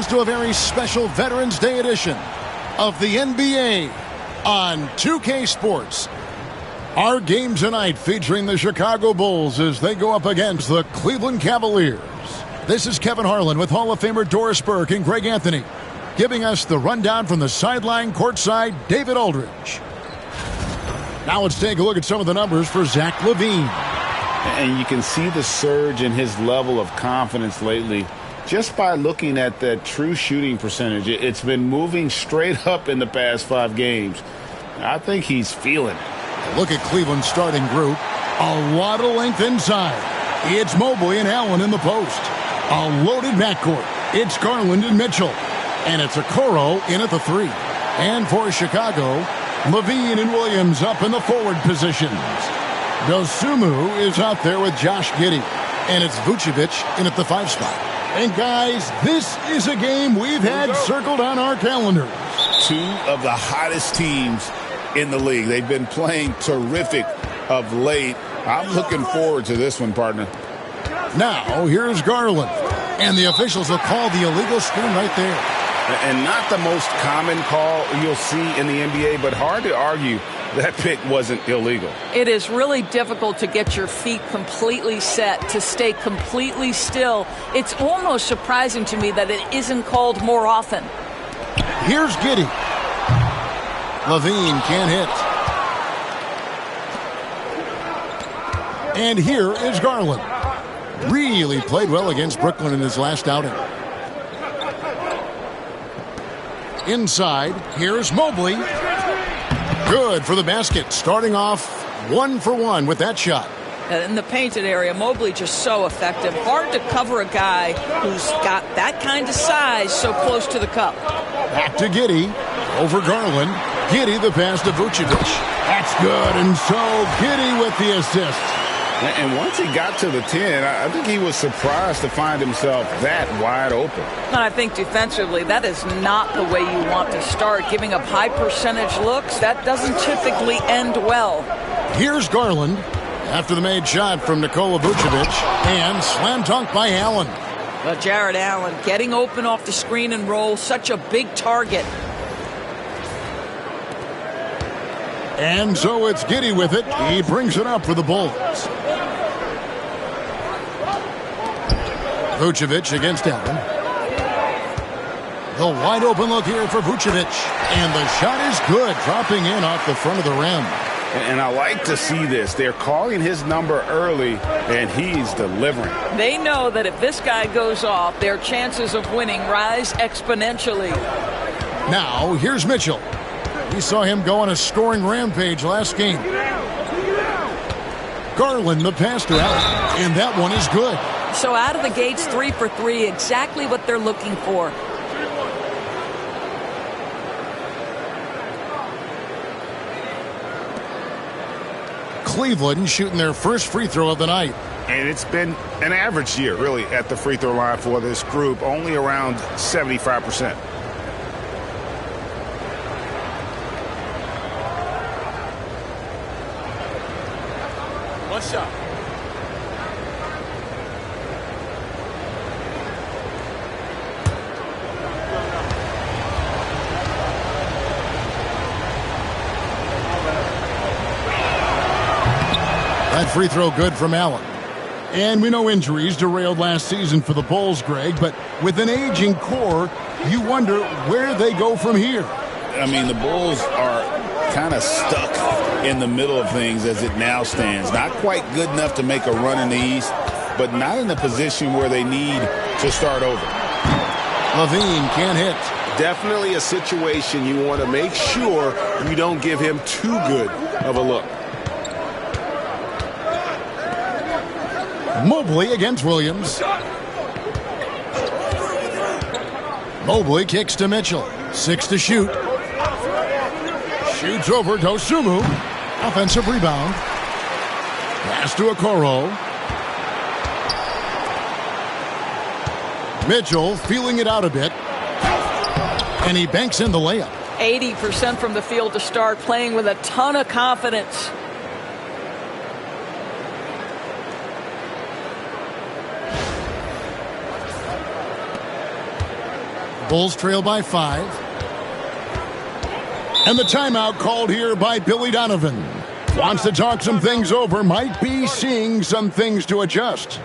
goes to a very special Veterans Day edition of the NBA on 2K Sports. Our game tonight featuring the Chicago Bulls as they go up against the Cleveland Cavaliers. This is Kevin Harlan with Hall of Famer Doris Burke and Greg Anthony, giving us the rundown from the sideline courtside, David Aldridge. Now let's take a look at some of the numbers for Zach LaVine. And you can see the surge in his level of confidence lately just by looking at that true shooting percentage. It's been moving straight up in the past 5 games. I think he's feeling it. Look at Cleveland's starting group. A lot of length inside. It's Mobley and Allen in the post. A loaded backcourt. It's Garland and Mitchell. And it's Okoro in at the 3. And for Chicago, LaVine and Williams up in the forward positions. Dosunmu is out there with Josh Giddey. And it's Vucevic in at the 5 spot. And guys, this is a game we've had circled on our calendars. 2 of the hottest teams in the league. They've been playing terrific of late. I'm looking forward to this one, partner. Now, here's Garland. And the officials will call the illegal screen right there. And not the most common call you'll see in the NBA, but hard to argue that pick wasn't illegal. It is really difficult to get your feet completely set, to stay completely still. It's almost surprising to me that it isn't called more often. Here's Giddey. LaVine can't hit. And here is Garland. Really played well against Brooklyn in his last outing. Inside, here's Mobley. Good for the basket, starting off 1 for 1 with that shot. In the painted area, Mobley just so effective. Hard to cover a guy who's got that kind of size so close to the cup. Back to Giddey. Over Garland. Giddey the pass to Vucevic. That's good, and so Giddey with the assist. And once he got to the 10, I think he was surprised to find himself that wide open. And I think defensively, that is not the way you want to start. Giving up high percentage looks, that doesn't typically end well. Here's Garland after the made shot from Nikola Vucevic, and slam dunk by Allen. But Jared Allen getting open off the screen and roll, such a big target. And so it's Giddey with it. He brings it up for the Bulls. Vucevic against Allen. The wide open look here for Vucevic. And the shot is good, dropping in off the front of the rim. And I like to see this. They're calling his number early, and he's delivering. They know that if this guy goes off, their chances of winning rise exponentially. Now, here's Mitchell. We saw him go on a scoring rampage last game. Garland the pass to Allen, and that one is good. So out of the gates, 3 for 3, exactly what they're looking for. Cleveland shooting their first free throw of the night. And it's been an average year, really, at the free throw line for this group, only around 75%. One shot. That free throw good from Allen. And we know injuries derailed last season for the Bulls, Greg, but with an aging core, you wonder where they go from here. I mean, the Bulls are kind of stuck in the middle of things as it now stands. Not quite good enough to make a run in the East, but not in a position where they need to start over. LaVine can't hit. Definitely a situation you want to make sure you don't give him too good of a look. Mobley against Williams. Mobley kicks to Mitchell. 6 to shoot. Shoots over Dosunmu. Offensive rebound. Pass to Okoro. Mitchell feeling it out a bit. And he banks in the layup. 80% from the field to start, playing with a ton of confidence. Bulls trail by 5. And the timeout called here by Billy Donovan. Wants to talk some things over, might be seeing some things to adjust.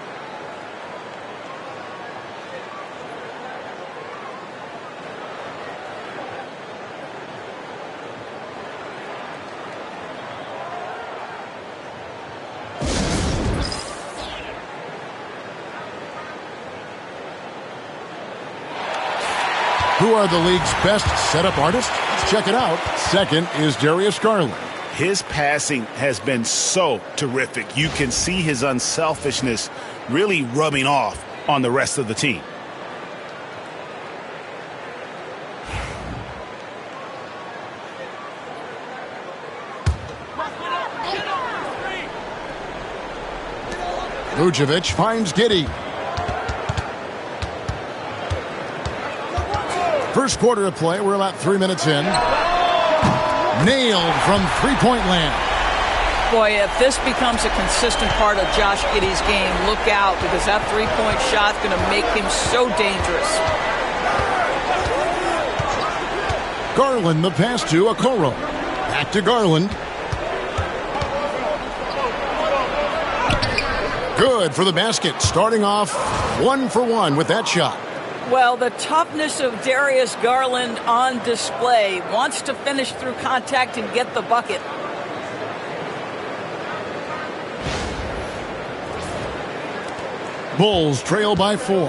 Who are the league's best setup artists? Let's check it out. Second is Darius Garland. His passing has been so terrific. You can see his unselfishness really rubbing off on the rest of the team. Vucevic finds Giddey. First quarter of play, we're about 3 minutes in. Nailed from three-point land. Boy, if this becomes a consistent part of Josh Giddey's game, look out, because that three-point shot's going to make him so dangerous. Garland, the pass to Okoro. Back to Garland. Good for the basket, starting off 1 for 1 with that shot. Well, the toughness of Darius Garland on display. Wants to finish through contact and get the bucket. Bulls trail by 4.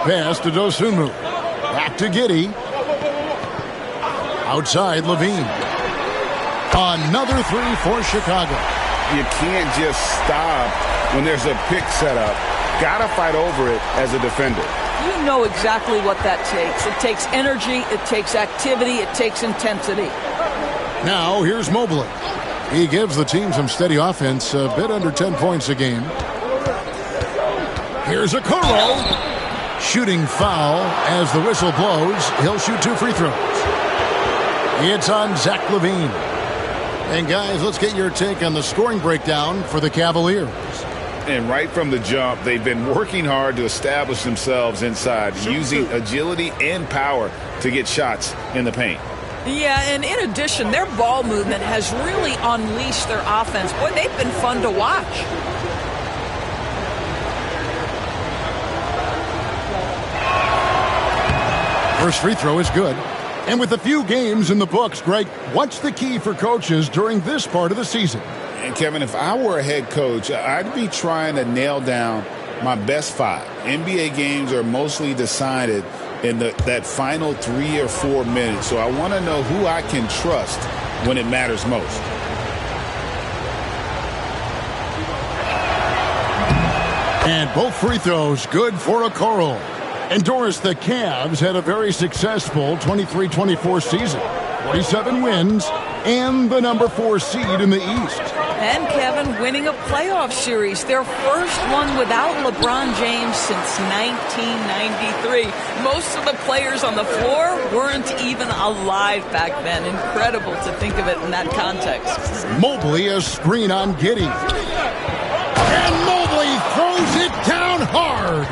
Pass to Dosunmu. Back to Giddey. Outside Levine. Another three for Chicago. You can't just stop when there's a pick set up. Gotta fight over it as a defender. You know exactly what that takes. It takes energy, it takes activity, it takes intensity. Now here's Mobley. He gives the team some steady offense, a bit under 10 points a game. Here's Okoro. Shooting foul as the whistle blows. He'll shoot 2 free throws. It's on Zach LaVine. And guys, let's get your take on the scoring breakdown for the Cavaliers. And right from the jump, they've been working hard to establish themselves inside, using agility and power to get shots in the paint. Yeah, and in addition, their ball movement has really unleashed their offense. Boy, they've been fun to watch. First free throw is good. And with a few games in the books, Greg, what's the key for coaches during this part of the season? And Kevin, if I were a head coach, I'd be trying to nail down my best 5. NBA games are mostly decided in that final 3 or 4 minutes. So I want to know who I can trust when it matters most. And both free throws good for Okoro. And Doris, the Cavs had a very successful 23-24 season. 47 wins and the number 4 seed in the East. And Kevin winning a playoff series, their first one without LeBron James since 1993. Most of the players on the floor weren't even alive back then. Incredible to think of it in that context. Mobley, a screen on Giddey. And Mobley throws it down hard.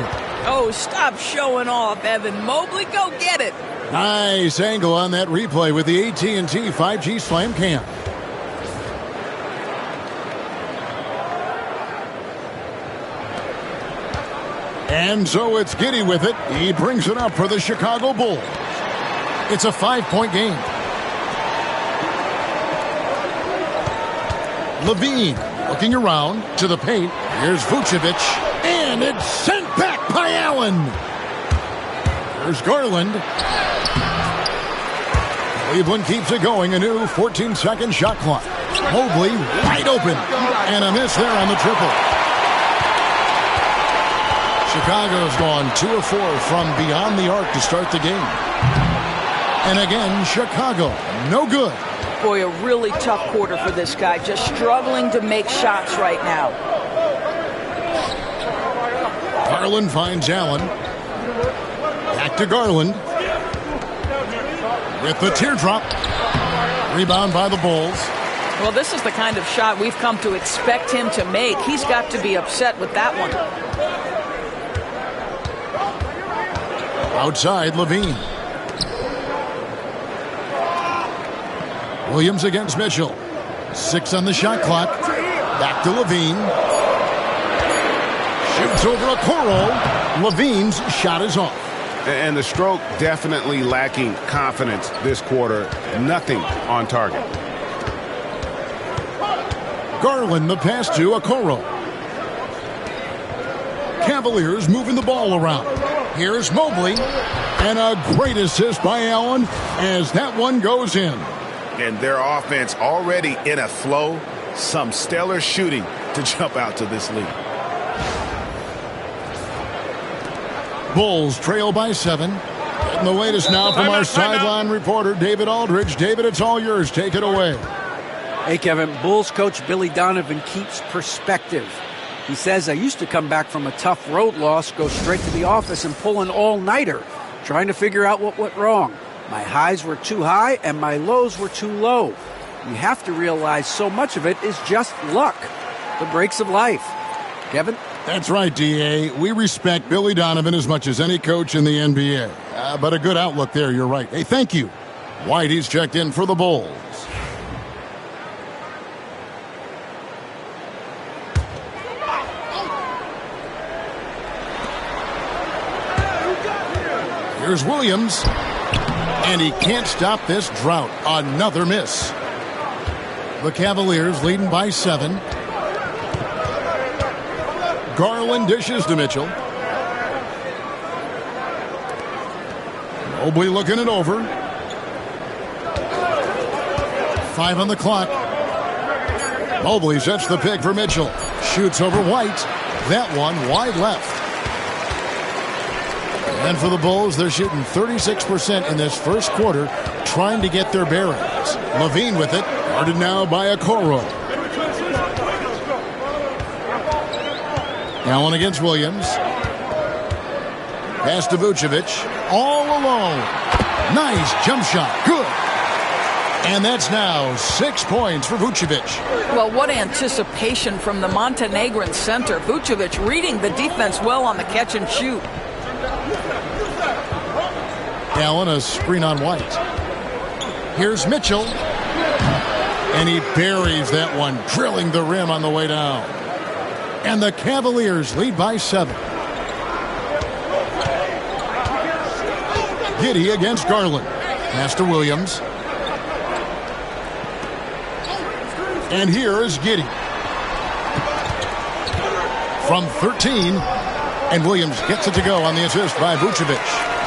Oh, stop showing off, Evan Mobley. Go get it. Nice angle on that replay with the AT&T 5G Slam Cam. And so it's Giddey with it. He brings it up for the Chicago Bulls. It's a 5-point game. Levine looking around to the paint. Here's Vucevic. And it's sent back by Allen. Here's Garland. Cleveland keeps it going. A new 14-second shot clock. Mobley wide open. And a miss there on the triple. Chicago's gone 2 of 4 from beyond the arc to start the game. And again, Chicago, no good. Boy, a really tough quarter for this guy. Just struggling to make shots right now. Garland finds Allen. Back to Garland. With the teardrop. Rebound by the Bulls. Well, this is the kind of shot we've come to expect him to make. He's got to be upset with that one. Outside, Levine. Williams against Mitchell. 6 on the shot clock. Back to Levine. Shoots over Okoro. Levine's shot is off. And the stroke definitely lacking confidence this quarter. Nothing on target. Garland the pass to Okoro. Cavaliers moving the ball around. Here's Mobley. And a great assist by Allen as that one goes in. And their offense already in a flow. Some stellar shooting to jump out to this lead. Bulls trail by 7. Getting the latest now from our sideline reporter, David Aldridge. David, it's all yours. Take it away. Hey, Kevin. Bulls coach Billy Donovan keeps perspective. He says, I used to come back from a tough road loss, go straight to the office and pull an all-nighter, trying to figure out what went wrong. My highs were too high and my lows were too low. You have to realize so much of it is just luck, the breaks of life. Kevin? That's right, D.A. We respect Billy Donovan as much as any coach in the NBA. But a good outlook there, you're right. Hey, thank you. Whitey's checked in for the Bulls. Here's Williams. And he can't stop this drought. Another miss. The Cavaliers leading by 7. Garland dishes to Mitchell. Mobley looking it over. 5 on the clock. Mobley sets the pick for Mitchell. Shoots over White. That one wide left. And for the Bulls, they're shooting 36% in this first quarter, trying to get their bearings. Levine with it, guarded now by Okoro. Allen against Williams. Pass to Vucevic, all alone. Nice jump shot, good. And that's now 6 points for Vucevic. Well, what anticipation from the Montenegrin center. Vucevic reading the defense well on the catch and shoot. Allen, a screen on White. Here's Mitchell. And he buries that one, drilling the rim on the way down. And the Cavaliers lead by 7. Giddey against Garland. Pass to Williams. And here is Giddey. From 13. And Williams gets it to go on the assist by Vucevic.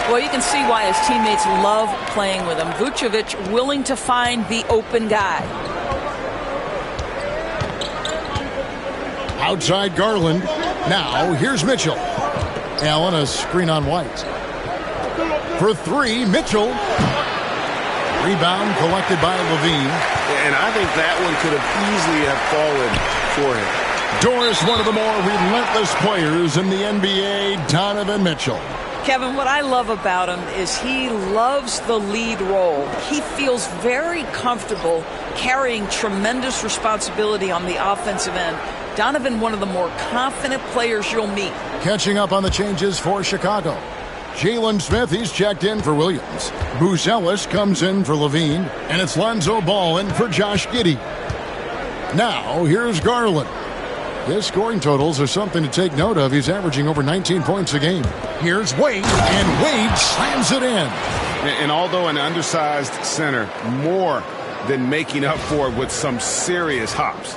Well, you can see why his teammates love playing with him. Vucevic willing to find the open guy. Outside Garland. Now here's Mitchell. Allen, a screen on White. For 3, Mitchell. Rebound collected by Levine. And I think that one could have easily have fallen for him. Doris, one of the more relentless players in the NBA, Donovan Mitchell. Kevin, what I love about him is he loves the lead role. He feels very comfortable carrying tremendous responsibility on the offensive end. Donovan, one of the more confident players you'll meet. Catching up on the changes for Chicago. Jalen Smith, he's checked in for Williams. Buzelis comes in for Levine. And it's Lonzo Ball in for Josh Giddey. Now, here's Garland. His scoring totals are something to take note of. He's averaging over 19 points a game. Here's Wade, and Wade slams it in. And although an undersized center, more than making up for it with some serious hops.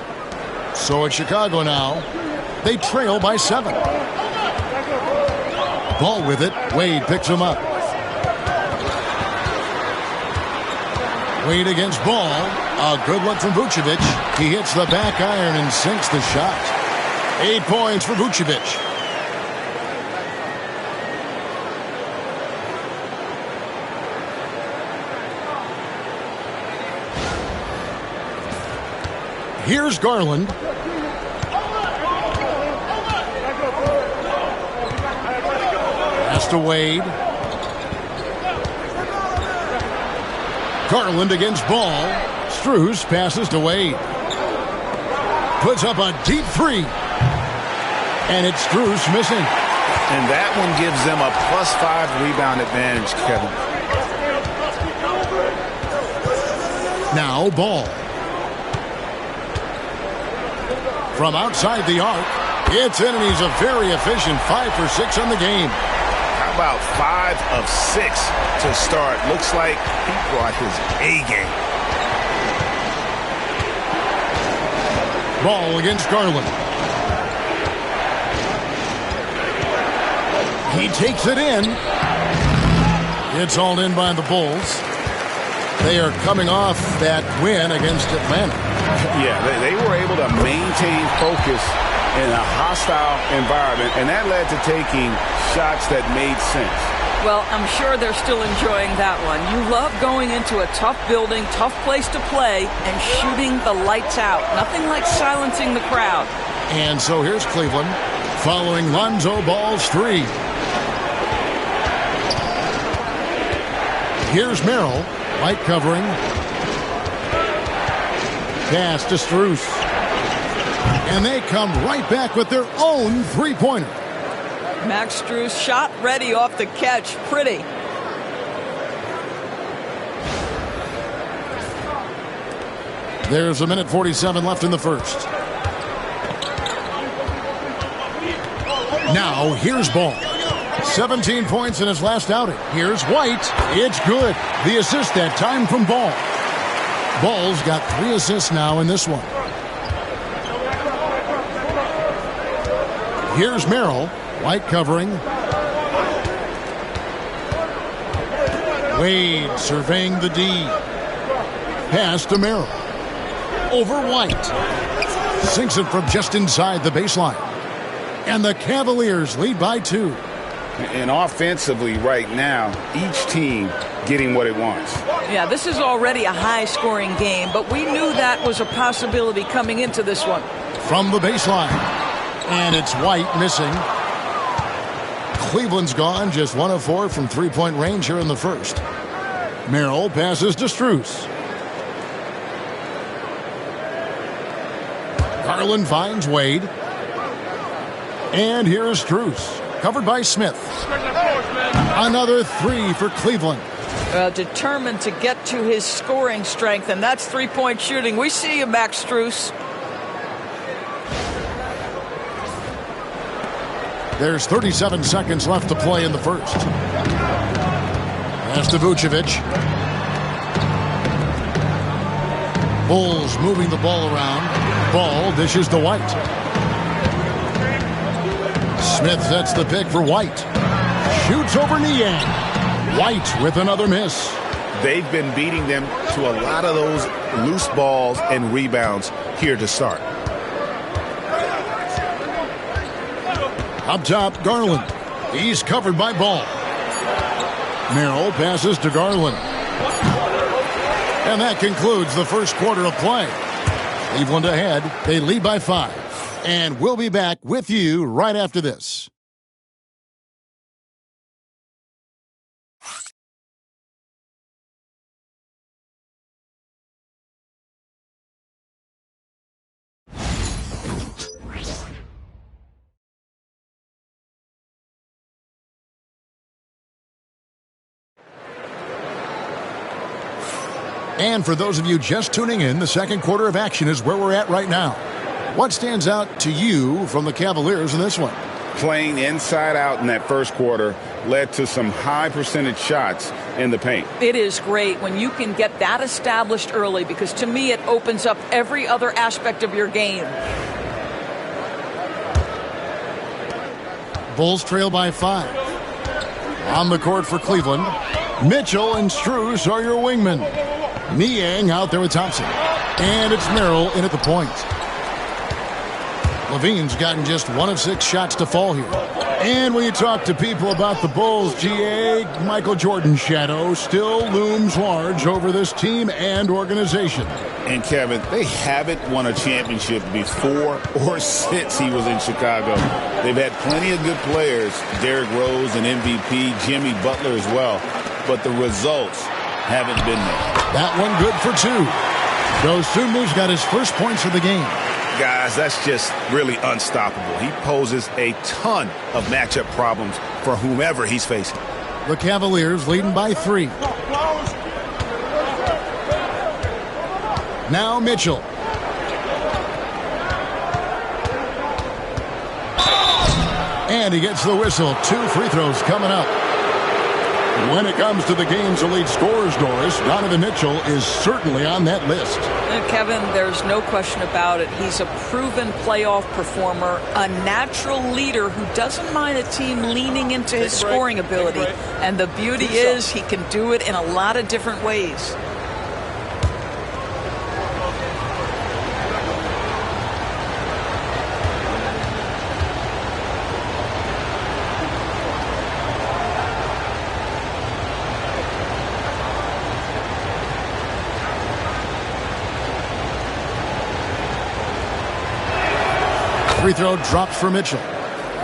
So it's Chicago now. They trail by 7. Ball with it. Wade picks him up. Wade against Ball. A good look from Vucevic. He hits the back iron and sinks the shot. 8 points for Vucevic. Here's Garland. Pass to Wade. Garland against Ball. Strus passes to Wade. Puts up a deep 3. And it's Strus missing. And that one gives them a +5 rebound advantage, Kevin. Now Ball. From outside the arc, it's in, and he's a very efficient 5 for 6 on the game. How about 5 of 6 to start? Looks like he brought his A game. Ball against Garland. He takes it in. It's hauled in by the Bulls. They are coming off that win against Atlanta. Yeah, they were able to maintain focus in a hostile environment, and that led to taking shots that made sense. Well, I'm sure they're still enjoying that one. You love going into a tough building, tough place to play, and shooting the lights out. Nothing like silencing the crowd. And so here's Cleveland following Lonzo Ball's 3. Here's Merrill, light covering. Pass to Strus. And they come right back with their own three-pointer. Max Strus shot ready off the catch. Pretty. There's a minute 47 left in the first. Now here's Ball. 17 points in his last outing. Here's White. It's good. The assist that time from Ball. Ball's got 3 assists now in this one. Here's Merrill. White covering. Wade surveying the D. Pass to Merrill. Over White. Sinks it from just inside the baseline. And the Cavaliers lead by 2. And offensively right now, each team getting what it wants. Yeah, this is already a high-scoring game, but we knew that was a possibility coming into this one. From the baseline. And it's White missing. Cleveland's gone just 1 of 4 from three-point range here in the first. Merrill passes to Strus. Garland finds Wade. And here's Strus. Covered by Smith. Another 3 for Cleveland. Determined to get to his scoring strength, and that's three-point shooting. We see you, Max Strus. There's 37 seconds left to play in the first. Pass to Vucevic. Bulls moving the ball around. Ball dishes to White. Smith sets the pick for White. Shoots over Niang. White with another miss. They've been beating them to a lot of those loose balls and rebounds here to start. Up top, Garland. He's covered by Ball. Merrill passes to Garland. And that concludes the first quarter of play. Cleveland ahead. They lead by 5. And we'll be back with you right after this. And for those of you just tuning in, the second quarter of action is where we're at right now. What stands out to you from the Cavaliers in this one? Playing inside out in that first quarter led to some high percentage shots in the paint. It is great when you can get that established early, because to me it opens up every other aspect of your game. Bulls trail by 5. On the court for Cleveland, Mitchell and Strus are your wingmen. Niang out there with Thompson. And it's Merrill in at the point. Levine's gotten just 1 of 6 shots to fall here. And when you talk to people about the Bulls, GA, Michael Jordan's shadow still looms large over this team and organization. And Kevin, they haven't won a championship before or since he was in Chicago. They've had plenty of good players, Derrick Rose and MVP, Jimmy Butler as well, but the results haven't been there. That one good for 2. Dosunmu's got his first points of the game. guys, that's just really unstoppable. He poses a ton of matchup problems for whomever he's facing. The Cavaliers leading by 3. Now Mitchell. And he gets the whistle. 2 free throws coming up. When it comes to the game's elite scorers, Doris, Donovan Mitchell is certainly on that list. And Kevin, there's no question about it. He's a proven playoff performer, a natural leader who doesn't mind a team leaning into his scoring ability. And the beauty is he can do it in a lot of different ways. Free throw drops for Mitchell.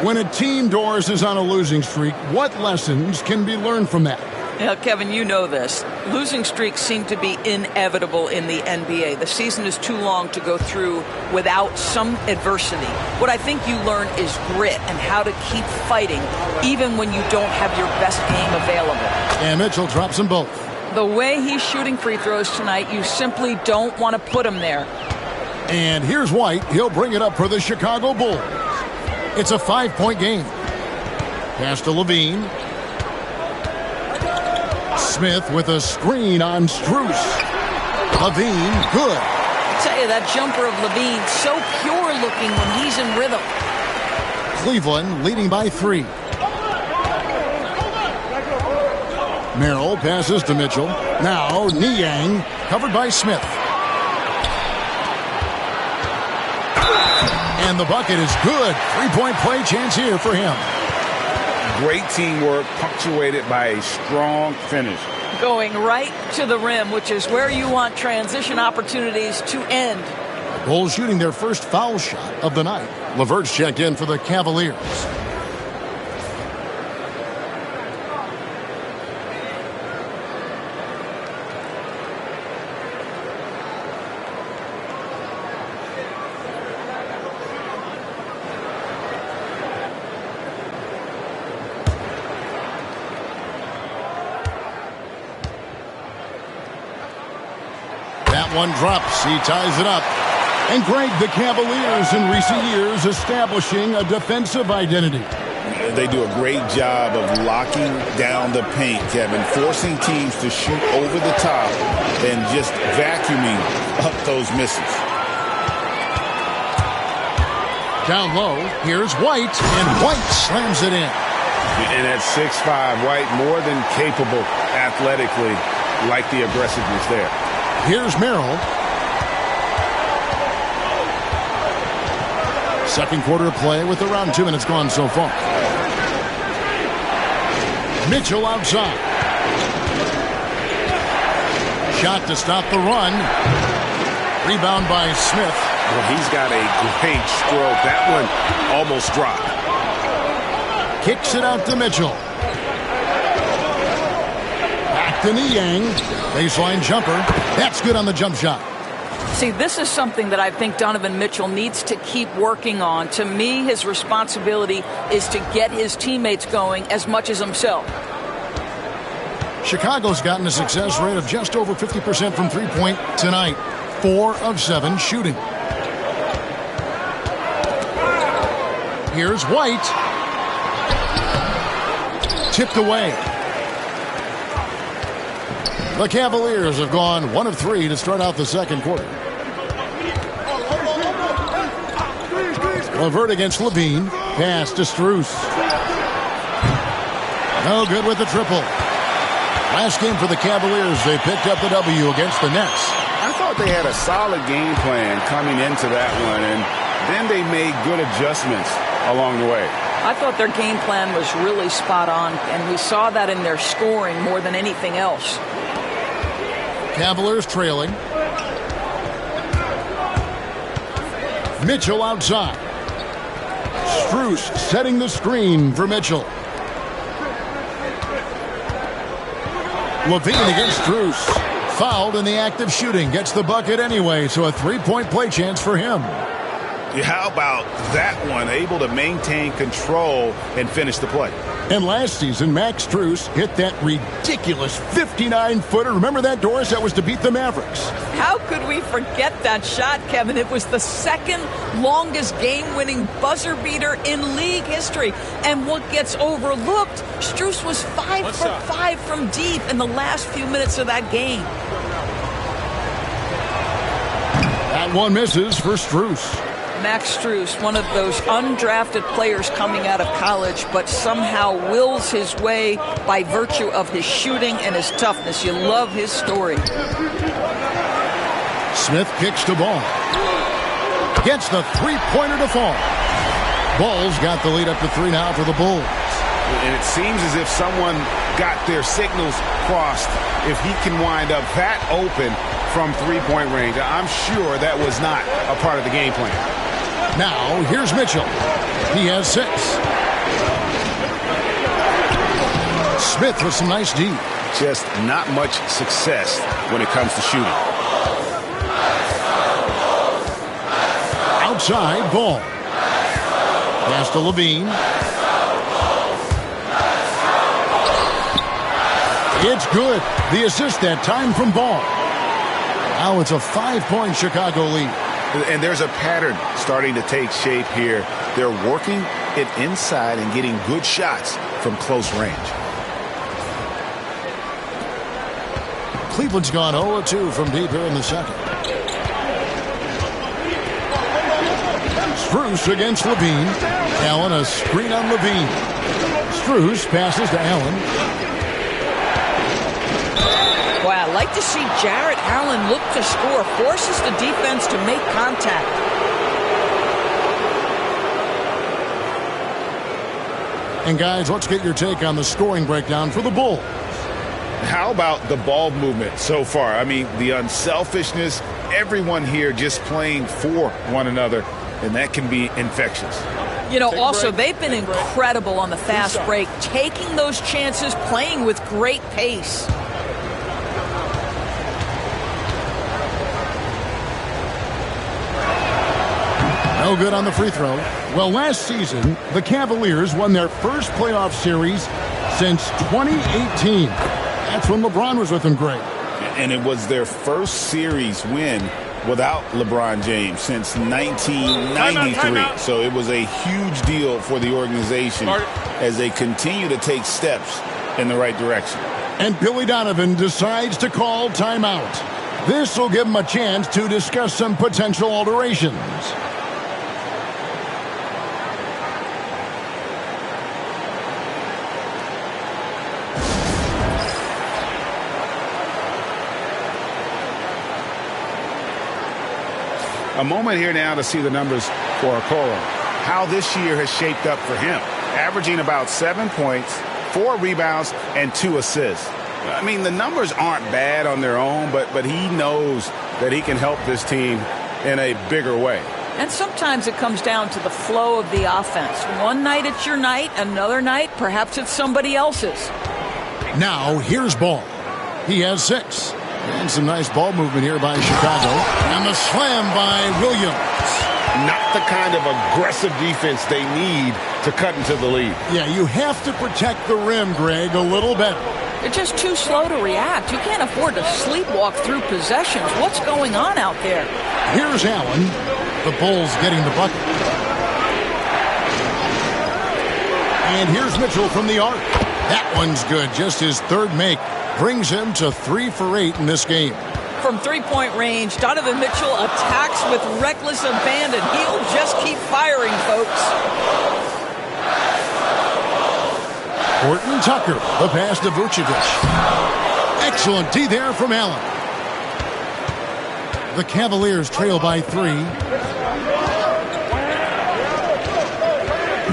When a team, Doris, is on a losing streak, what lessons can be learned from that? Yeah, Kevin, you know this. Losing streaks seem to be inevitable in the NBA. The season is too long to go through without some adversity. What I think you learn is grit and how to keep fighting even when you don't have your best game available. And Mitchell drops them both. The way he's shooting free throws tonight, you simply don't want to put him there. And here's White. He'll bring it up for the Chicago Bulls. It's a 5-point game. Pass to Levine. Smith with a screen on Strus. Levine, good. I tell you, that jumper of Levine, so pure looking when he's in rhythm. Cleveland leading by 3. Merrill passes to Mitchell. Now Niang covered by Smith. And the bucket is good. 3-point play chance here for him. Great teamwork punctuated by a strong finish. Going right to the rim, which is where you want transition opportunities to end. Bulls shooting their first foul shot of the night. LeVert's checked in for the Cavaliers. One drops. He ties it up. And Greg, the Cavaliers in recent years establishing a defensive identity. They do a great job of locking down the paint, Kevin, forcing teams to shoot over the top and just vacuuming up those misses. Down low, here's White, and White slams it in. And at 6'5", White more than capable athletically, like the aggressiveness there. Here's Merrill. Second quarter of play with around 2 minutes gone so far. Mitchell outside. Shot to stop the run. Rebound by Smith. Well, he's got a great stroke. That one almost dropped. Kicks it out to Mitchell. To Niang. Baseline jumper. That's good on the jump shot. See, this is something that I think Donovan Mitchell needs to keep working on. To me, his responsibility is to get his teammates going as much as himself. Chicago's gotten a success rate of just over 50% from three-point tonight. 4 of 7 shooting. Here's White. Tipped away. The Cavaliers have gone 1 of 3 to start out the second quarter. LeVert against Levine. Pass to Strus. No good with the triple. Last game for the Cavaliers, they picked up the W against the Nets. I thought they had a solid game plan coming into that one, and then they made good adjustments along the way. I thought their game plan was really spot on, and we saw that in their scoring more than anything else. Cavaliers trailing. Mitchell outside. Strus setting the screen for Mitchell. Levine against Strus. Fouled in the act of shooting. Gets the bucket anyway, so a 3-point play chance for him. How about that one? Able to maintain control and finish the play. And last season, Max Strus hit that ridiculous 59-footer. Remember that, Doris? That was to beat the Mavericks. How could we forget that shot, Kevin? It was the second longest game-winning buzzer beater in league history. And what gets overlooked, Strus was 5 for 5 from deep in the last few minutes of that game. That one misses for Strus. Max Strus, one of those undrafted players coming out of college, but somehow wills his way by virtue of his shooting and his toughness. You love his story. Smith kicks to Ball. Gets the three-pointer to fall. Ball's got the lead up to 3 now for the Bulls. And it seems as if someone got their signals crossed. If he can wind up that open from three-point range, I'm sure that was not a part of the game plan. Now, here's Mitchell. He has 6. Smith with some nice D. Just not much success when it comes to shooting. Outside, Ball. Pass to Levine. It's good. The assist that time from Ball. Now it's a 5-point Chicago lead. And there's a pattern starting to take shape here. They're working it inside and getting good shots from close range. Cleveland's gone 0-2 from deep here in the second. Strus against Levine. Allen, a screen on Levine. Strus passes to Allen. Wow, I'd like to see Jarrett Allen look to score, forces the defense to make contact. And guys, let's get your take on the scoring breakdown for the Bulls. How about the ball movement so far? I mean, the unselfishness, everyone here just playing for one another, and that can be infectious. You know, also, they've been incredible on the fast break, taking those chances, playing with great pace. No good on the free throw. Well, last season, the Cavaliers won their first playoff series since 2018. That's when LeBron was with them great. And it was their first series win without LeBron James since 1993. So it was a huge deal for the organization as they continue to take steps in the right direction. And Billy Donovan decides to call timeout. This will give him a chance to discuss some potential alterations. A moment here now to see the numbers for Okoro. How this year has shaped up for him. Averaging about 7 points, 4 rebounds, and 2 assists. I mean, the numbers aren't bad on their own, but he knows that he can help this team in a bigger way. And sometimes it comes down to the flow of the offense. One night it's your night, another night perhaps it's somebody else's. Now here's Ball. He has 6. And some nice ball movement here by Chicago. And the slam by Williams. Not the kind of aggressive defense they need to cut into the lead. Yeah, you have to protect the rim, Greg, a little better. They're just too slow to react. You can't afford to sleepwalk through possessions. What's going on out there? Here's Allen. The Bulls getting the bucket. And here's Mitchell from the arc. That one's good. Just his third make. Brings him to 3 for 8 in this game. From three-point range, Donovan Mitchell attacks with reckless abandon. He'll just keep firing, folks. Horton Tucker, the pass to Vucevic. Excellent D there from Allen. The Cavaliers trail by 3.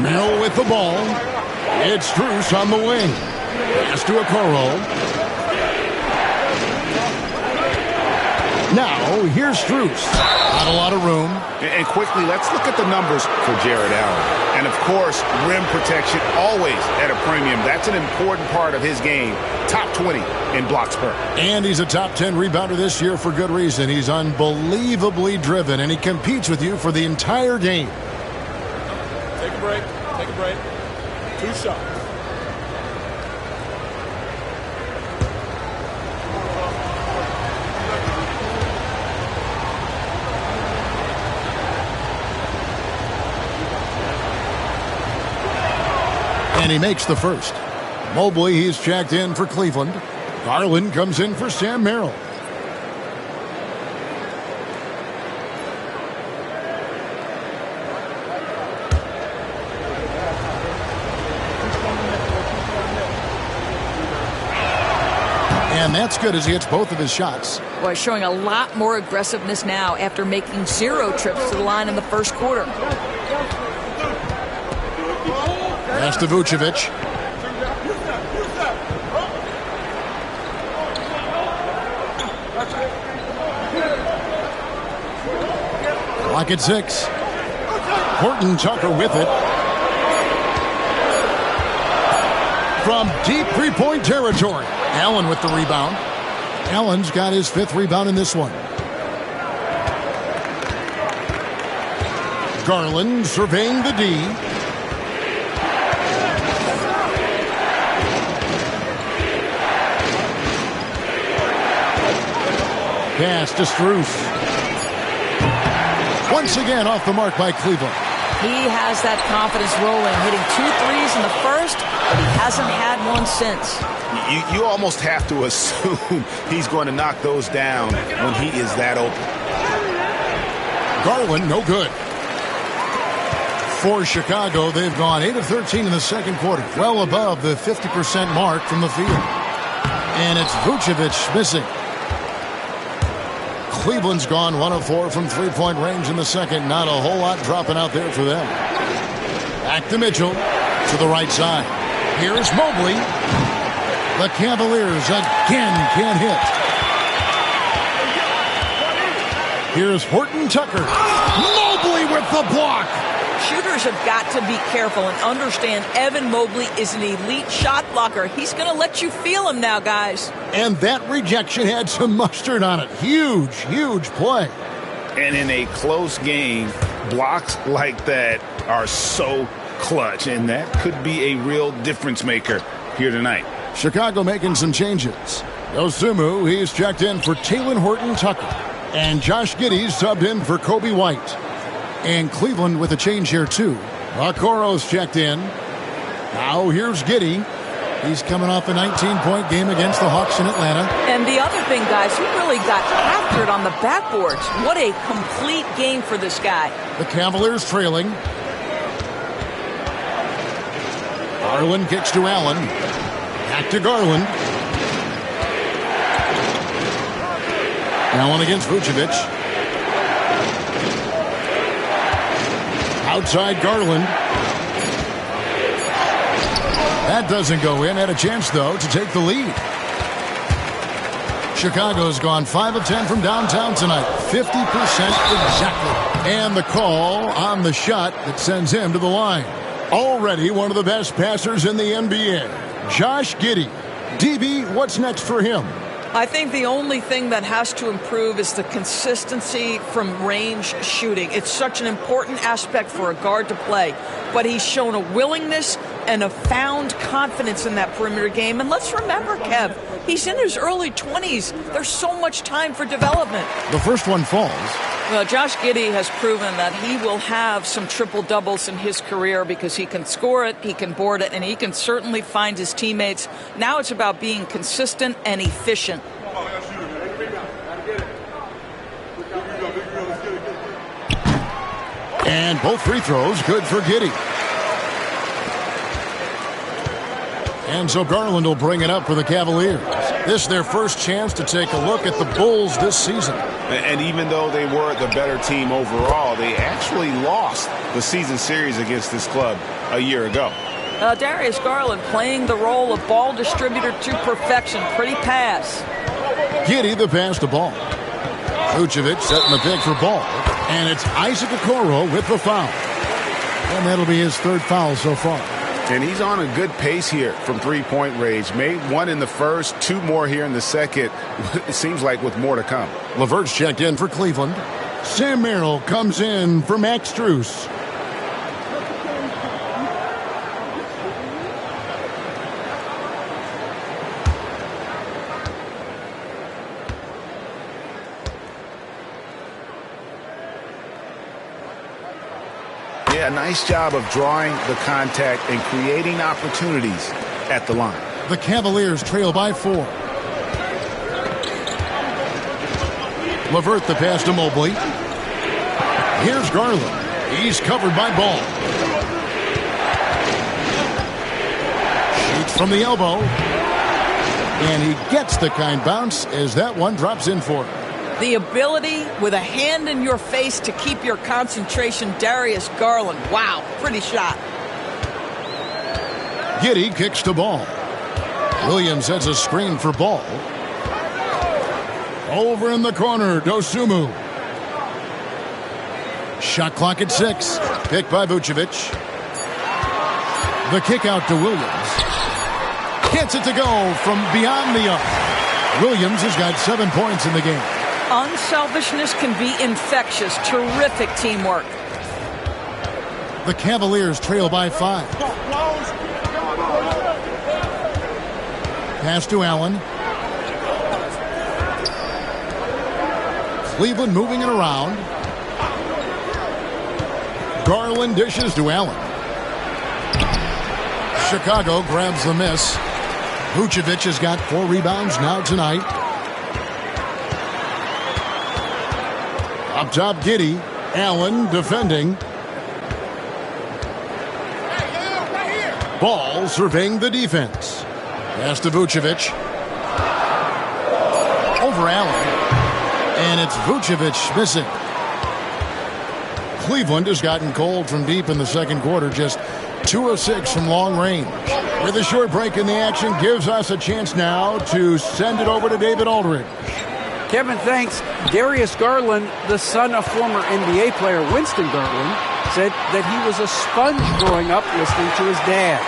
Mill with the ball. It's Strus on the wing. Pass to Okoro. Now, here's Strus. Not a lot of room. And quickly, let's look at the numbers for Jared Allen. And, of course, rim protection always at a premium. That's an important part of his game. Top 20 in blocks per. And he's a top 10 rebounder this year for good reason. He's unbelievably driven, and he competes with you for the entire game. Take a break. Take a break. 2 shots. And he makes the first. Mobley, he's checked in for Cleveland. Garland comes in for Sam Merrill. And that's good as he hits both of his shots. Boy, showing a lot more aggressiveness now after making 0 trips to the line in the first quarter. Pass to Vucevic. Clock at 6. Horton Tucker with it. From deep three-point territory. Allen with the rebound. Allen's got his 5th rebound in this one. Garland surveying the D. Pass to Strus. Once again off the mark by Cleveland. He has that confidence rolling, hitting 2 threes in the first, but he hasn't had one since. You almost have to assume he's going to knock those down when he is that open. Garland, no good. For Chicago, they've gone 8 of 13 in the second quarter, well above the 50% mark from the field. And it's Vucevic missing. Cleveland's gone 1 of 4 from three-point range in the second. Not a whole lot dropping out there for them. Back to Mitchell to the right side. Here's Mobley. The Cavaliers again can't hit. Here's Horton Tucker. Mobley with the block. Shooters have got to be careful and understand Evan Mobley is an elite shot blocker. He's going to let you feel him now, guys. And that rejection had some mustard on it. Huge, huge play. And in a close game, blocks like that are so clutch, and that could be a real difference maker here tonight. Chicago making some changes. Dosunmu, he's checked in for Talen Horton Tucker. And Josh Giddey's subbed in for Kobe White. And Cleveland with a change here, too. Okoro's checked in. Now here's Giddey. He's coming off a 19-point game against the Hawks in Atlanta. And the other thing, guys, he really got after it on the backboards. What a complete game for this guy. The Cavaliers trailing. Garland kicks to Allen. Back to Garland. Allen against Vucevic. Outside Garland. That doesn't go in. Had a chance, though, to take the lead. Chicago's gone 5 of 10 from downtown tonight. 50% exactly. And the call on the shot that sends him to the line. Already one of the best passers in the NBA. Josh Giddey. DB, what's next for him? I think the only thing that has to improve is the consistency from range shooting. It's such an important aspect for a guard to play. But he's shown a willingness and a found confidence in that perimeter game. And let's remember, Kev, he's in his early 20s. There's so much time for development. The first one falls. Well, Josh Giddey has proven that he will have some triple-doubles in his career because he can score it, he can board it, and he can certainly find his teammates. Now it's about being consistent and efficient. And both free throws good for Giddey. And so Garland will bring it up for the Cavaliers. This is their first chance to take a look at the Bulls this season. And even though they were the better team overall, they actually lost the season series against this club a year ago. Darius Garland playing the role of ball distributor to perfection. Pretty pass. Giddey the pass to ball. Vucevic setting the pick for Ball. And it's Isaac Okoro with the foul. And that'll be his third foul so far. And he's on a good pace here from three-point range. Made one in the first, two more here in the second. It seems like with more to come. LeVert's checked in for Cleveland. Sam Merrill comes in for Max Strus. Yeah, nice job of drawing the contact and creating opportunities at the line. The Cavaliers trail by 4. LeVert the pass to Mobley. Here's Garland. He's covered by Ball. Shoots from the elbow. And he gets the kind bounce as that one drops in for him. The ability with a hand in your face to keep your concentration, Darius Garland. Wow, pretty shot. Giddey kicks to Ball. Williams sets a screen for Ball. Over in the corner, Dosunmu. Shot clock at 6. Picked by Vucevic. The kick out to Williams. Gets it to go from beyond the arc. Williams has got 7 points in the game. Unselfishness can be infectious. Terrific teamwork. The Cavaliers trail by 5. Pass to Allen. Cleveland moving it around. Garland dishes to Allen. Chicago grabs the miss. Vucevic has got 4 rebounds now tonight. Up top, Giddey. Allen defending. Ball surveying the defense. Pass to Vucevic. Over Allen. And it's Vucevic missing. Cleveland has gotten cold from deep in the second quarter. Just 2 of 6 from long range. With a short break in the action, gives us a chance now to send it over to David Aldridge. Kevin, thanks. Darius Garland, the son of former NBA player Winston Garland, said that he was a sponge growing up listening to his dad.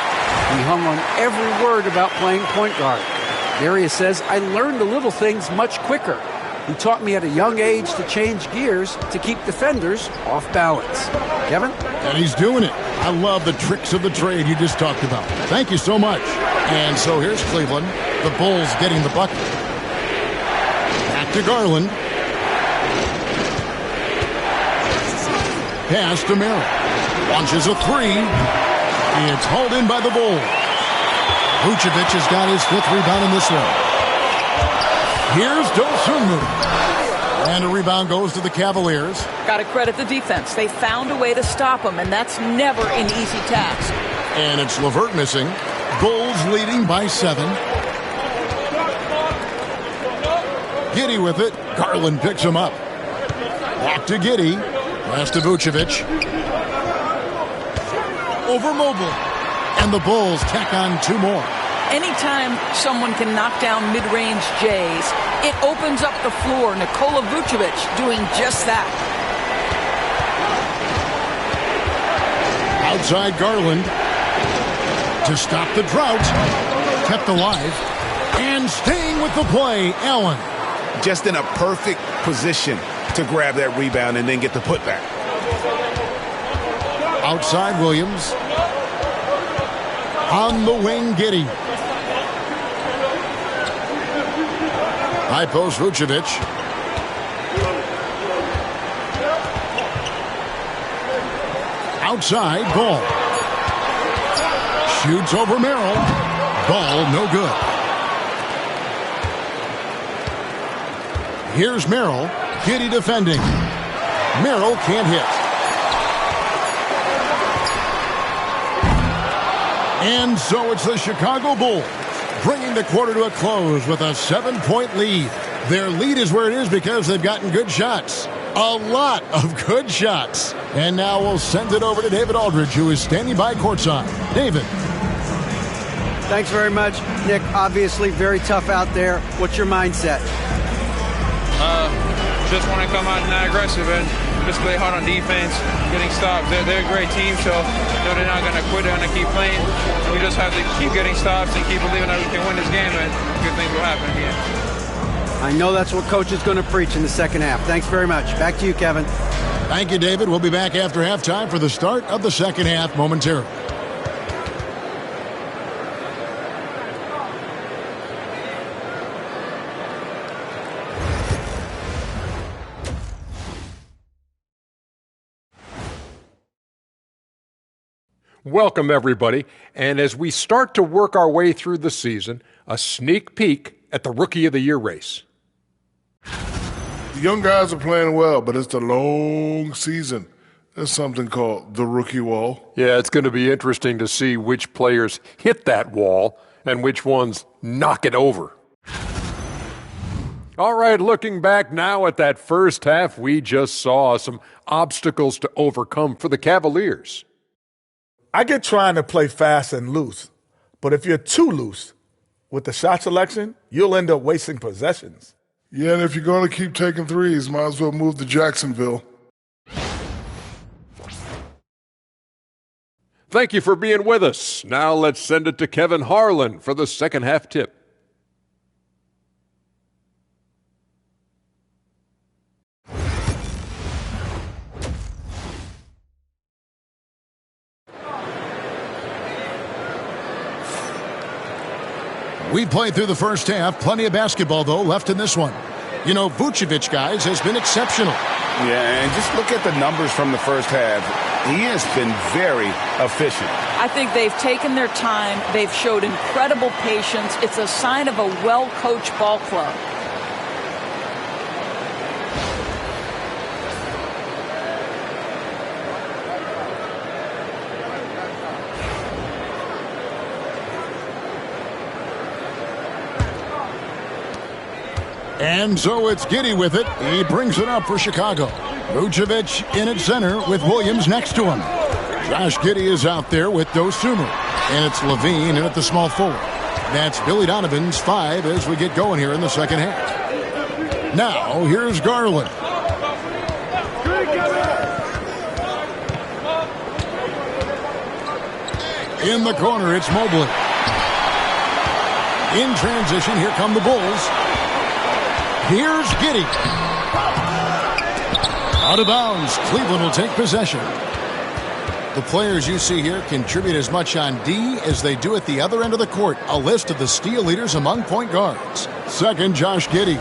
He hung on every word about playing point guard. Darius says, I learned the little things much quicker. He taught me at a young age to change gears to keep defenders off balance. Kevin? And he's doing it. I love the tricks of the trade you just talked about. Thank you so much. And so here's Cleveland. The Bulls getting the bucket. Back to Garland. Pass to Merrill. Launches a 3. It's hauled in by the Bulls. Vucevic has got his 5th rebound in this one. Here's Dosunmu. And a rebound goes to the Cavaliers. Got to credit the defense. They found a way to stop him, and that's never an easy task. And it's LeVert missing. Bulls leading by 7. Giddey with it. Garland picks him up. Back to Giddey. Pass to Vucevic. Over Mobley. And the Bulls tack on 2 more. Anytime someone can knock down mid-range Jays, it opens up the floor. Nikola Vucevic doing just that. Outside Garland. To stop the drought. Kept alive. And staying with the play, Allen. Just in a perfect position to grab that rebound and then get the putback. Outside Williams. On the wing, Giddey. High post Vucevic. Outside, Ball. Shoots over Merrill. Ball, no good. Here's Merrill. Giddey defending. Merrill can't hit. And so it's the Chicago Bulls bringing the quarter to a close with a 7-point lead. Their lead is where it is because they've gotten good shots. A lot of good shots. And now we'll send it over to David Aldridge, who is standing by courtside. David. Thanks very much, Nick. Obviously very tough out there. What's your mindset? just want to come out and not aggressive and just play hard on defense, getting stops. They're a great team, so they're not going to quit. They're going to keep playing. And we just have to keep getting stops and keep believing that we can win this game, and good things will happen again. I know that's what Coach is going to preach in the second half. Thanks very much. Back to you, Kevin. Thank you, David. We'll be back after halftime for the start of the second half momentarily. Welcome, everybody. And as we start to work our way through the season, a sneak peek at the Rookie of the Year race. The young guys are playing well, but it's the long season. There's something called the rookie wall. Yeah, it's going to be interesting to see which players hit that wall and which ones knock it over. All right, looking back now at that first half, we just saw some obstacles to overcome for the Cavaliers. I get trying to play fast and loose, but if you're too loose with the shot selection, you'll end up wasting possessions. Yeah, and if you're going to keep taking threes, might as well move to Jacksonville. Thank you for being with us. Now let's send it to Kevin Harlan for the second half tip. We played through the first half. Plenty of basketball, though, left in this one. You know, Vucevic, guys, has been exceptional. Yeah, and just look at the numbers from the first half. He has been very efficient. I think they've taken their time. They've showed incredible patience. It's a sign of a well-coached ball club. And so it's Giddey with it. He brings it up for Chicago. Vucevic in at center with Williams next to him. Josh Giddey is out there with Dosunmu. And it's Levine in at the small forward. That's Billy Donovan's 5 as we get going here in the second half. Now, here's Garland. In the corner, it's Mobley. In transition, here come the Bulls. Here's Giddey. Out of bounds. Cleveland will take possession. The players you see here contribute as much on D as they do at the other end of the court. A list of the steal leaders among point guards. Second, Josh Giddey.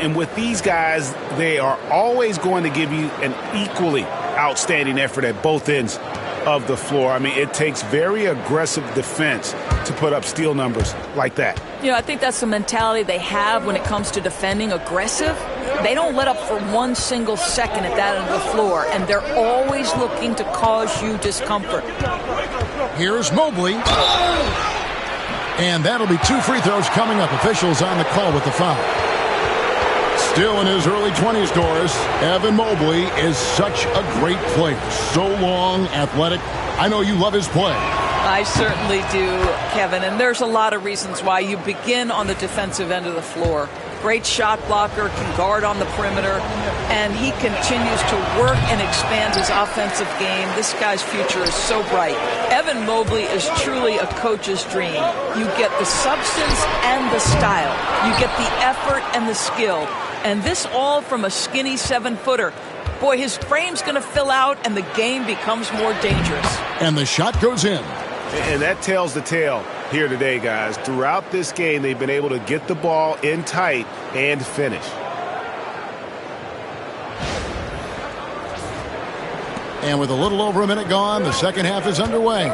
And with these guys, they are always going to give you an equally outstanding effort at both ends of the floor. I mean, it takes very aggressive defense to put up steal numbers like that. You know, I think that's the mentality they have when it comes to defending aggressive. They don't let up for one single second at that end of the floor, and they're always looking to cause you discomfort. Here's Mobley. And that'll be 2 free throws coming up. Officials on the call with the foul. Still in his early 20s, Doris, Evan Mobley is such a great player. So long, athletic. I know you love his play. I certainly do, Kevin, and there's a lot of reasons why you begin on the defensive end of the floor. Great shot blocker, can guard on the perimeter, and he continues to work and expand his offensive game. This guy's future is so bright. Evan Mobley is truly a coach's dream. You get the substance and the style. You get the effort and the skill. And this all from a skinny 7-footer. Boy, his frame's going to fill out, and the game becomes more dangerous. And the shot goes in. And that tells the tale here today, guys. Throughout this game, they've been able to get the ball in tight and finish. And with a little over a minute gone, the second half is underway.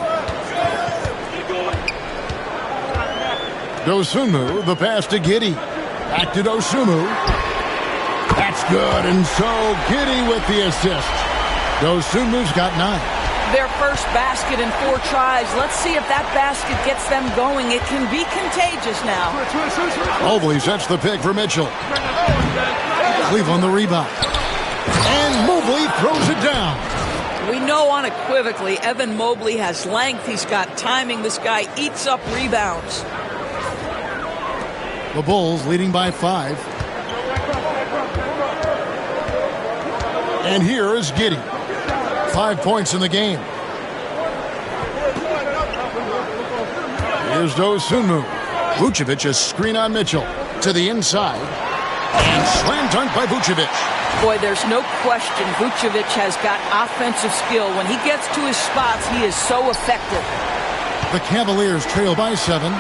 Dosunmu, the pass to Giddey. Back to Dosunmu. That's good, and so Giddey with the assist. Dosunmu's got 9. Their first basket in 4 tries. Let's see if that basket gets them going. It can be contagious now. Mobley sets the pick for Mitchell. Cleveland the rebound. And Mobley throws it down. We know unequivocally Evan Mobley has length. He's got timing. This guy eats up rebounds. The Bulls leading by 5. And here is Giddey. 5 points in the game. Here's Dosunmu. Vucevic, a screen on Mitchell. To the inside. And slam dunk by Vucevic. Boy, there's no question Vucevic has got offensive skill. When he gets to his spots, he is so effective. The Cavaliers trail by 7.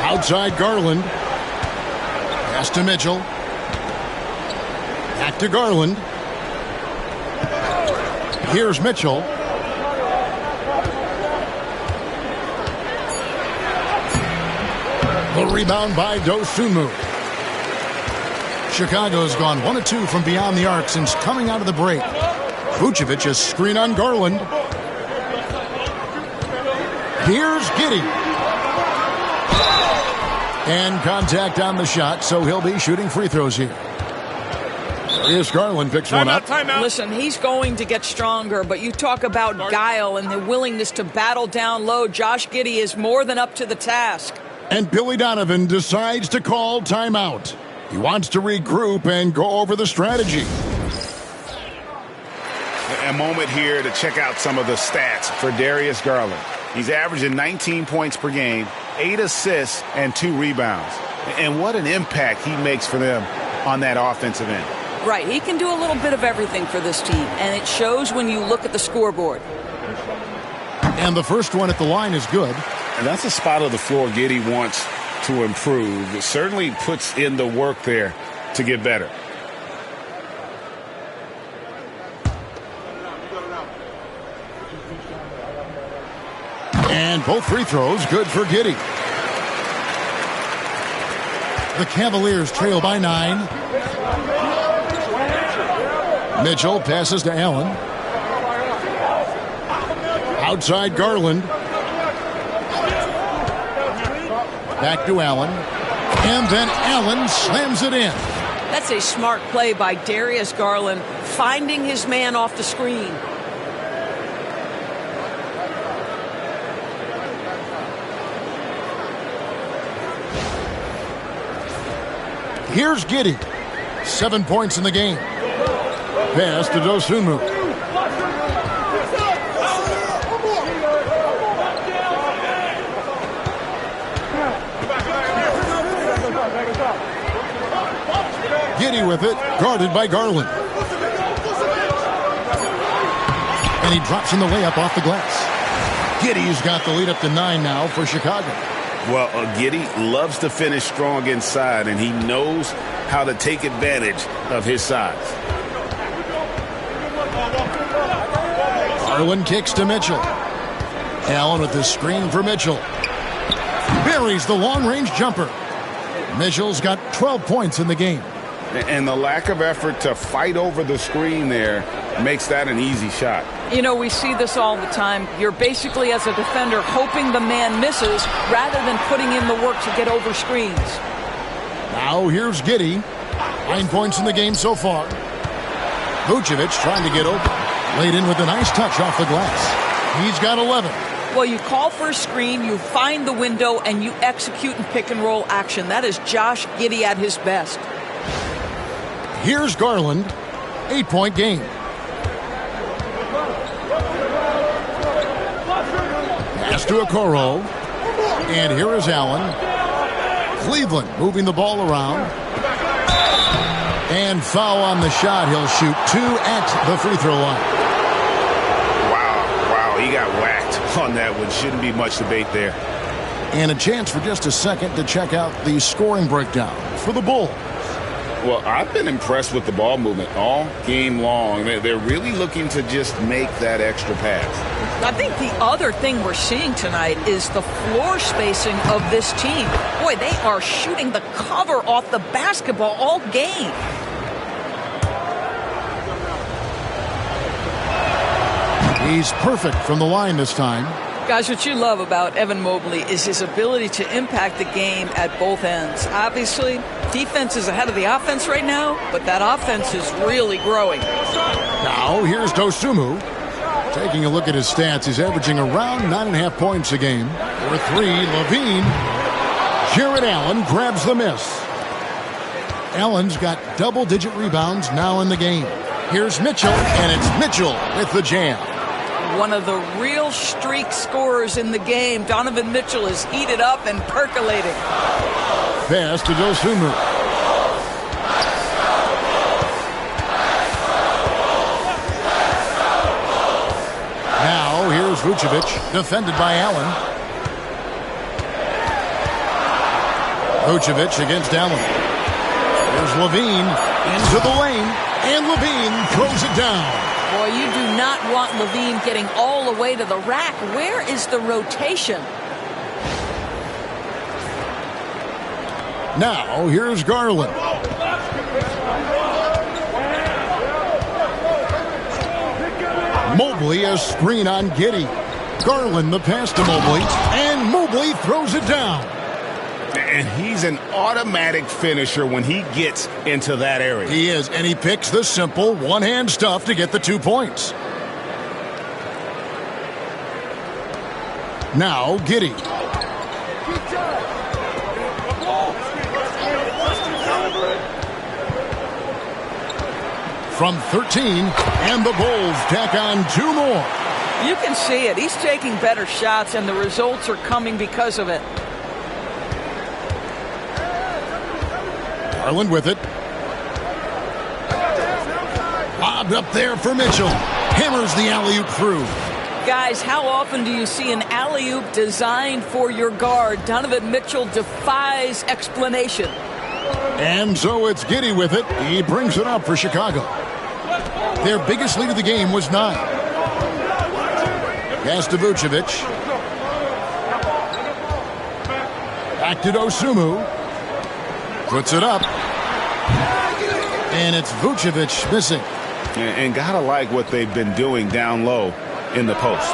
Outside Garland. Pass to Mitchell. Back to Garland. Here's Mitchell. The rebound by Dosunmu. Chicago's gone 1 of 2 from beyond the arc since coming out of the break. Vucevic, a screen on Garland. Here's Giddey. And contact on the shot, so he'll be shooting free throws here. Here's Garland, picks one up. Listen, he's going to get stronger, but you talk about guile and the willingness to battle down low. Josh Giddey is more than up to the task. And Billy Donovan decides to call timeout. He wants to regroup and go over the strategy. A moment here to check out some of the stats for Darius Garland. He's averaging 19 points per game, 8 assists, and 2 rebounds. And what an impact he makes for them on that offensive end. Right, he can do a little bit of everything for this team, and it shows when you look at the scoreboard. And the first one at the line is good. And that's a spot of the floor Giddey wants to improve. It certainly puts in the work there to get better. And both free throws good for Giddey. The Cavaliers trail by 9. Mitchell passes to Allen. Outside Garland. Back to Allen. And then Allen slams it in. That's a smart play by Darius Garland, finding his man off the screen. Here's Giddey. 7 points in the game. Pass to Dosunmu. Giddey with it, guarded by Garland. And he drops in the layup off the glass. Giddey's got the lead up to 9 now for Chicago. Well, Giddey loves to finish strong inside, and he knows how to take advantage of his size. Garland kicks to Mitchell. Allen with the screen for Mitchell. Buries the long-range jumper. Mitchell's got 12 points in the game. And the lack of effort to fight over the screen there makes that an easy shot. You know, we see this all the time. You're basically, as a defender, hoping the man misses rather than putting in the work to get over screens. Now here's Giddey. 9 points in the game so far. Vucevic trying to get open. Laid in with a nice touch off the glass. He's got 11. Well, you call for a screen, you find the window, and you execute in pick-and-roll action. That is Josh Giddey at his best. Here's Garland. 8-point game. Pass to Okoro. And here is Allen. Cleveland moving the ball around. And foul on the shot. He'll shoot 2 at the free throw line. Wow, he got whacked on that one. Shouldn't be much debate there. And a chance for just a second to check out the scoring breakdown for the Bulls. Well, I've been impressed with the ball movement all game long. They're really looking to just make that extra pass. I think the other thing we're seeing tonight is the floor spacing of this team. Boy, they are shooting the cover off the basketball all game. He's perfect from the line this time. Guys, what you love about Evan Mobley is his ability to impact the game at both ends. Obviously, defense is ahead of the offense right now, but that offense is really growing. Now, here's Dosunmu. Taking a look at his stats, he's averaging around 9.5 points a game. For 3, Levine. Jared Allen grabs the miss. Allen's got double-digit rebounds now in the game. Here's Mitchell, and it's Mitchell with the jam. One of the real streak scorers in the game. Donovan Mitchell is heated up and percolating. Pass to Dosunmu. Now here's Vucevic, defended by Allen. Vucevic against Allen. Here's Levine into the lane, and Levine throws it down. Boy, you do not want Levine getting all the way to the rack. Where is the rotation? Now, here's Garland. Mobley a screen on Giddey. Garland the pass to Mobley, and Mobley throws it down. And he's an automatic finisher when he gets into that area. He is, and he picks the simple one-hand stuff to get the 2 points. Now, Giddey. From 13, and the Bulls tack on 2 more. You can see it. He's taking better shots, and the results are coming because of it. Garland with it. Lobbed up there for Mitchell. Hammers the alley-oop through. Guys, how often do you see an alley-oop designed for your guard? Donovan Mitchell defies explanation. And so it's Giddey with it. He brings it up for Chicago. Their biggest lead of the game was 9. Pass to Vucevic. Back to Dosunmu. Puts it up. And it's Vucevic missing. And gotta like what they've been doing down low in the post.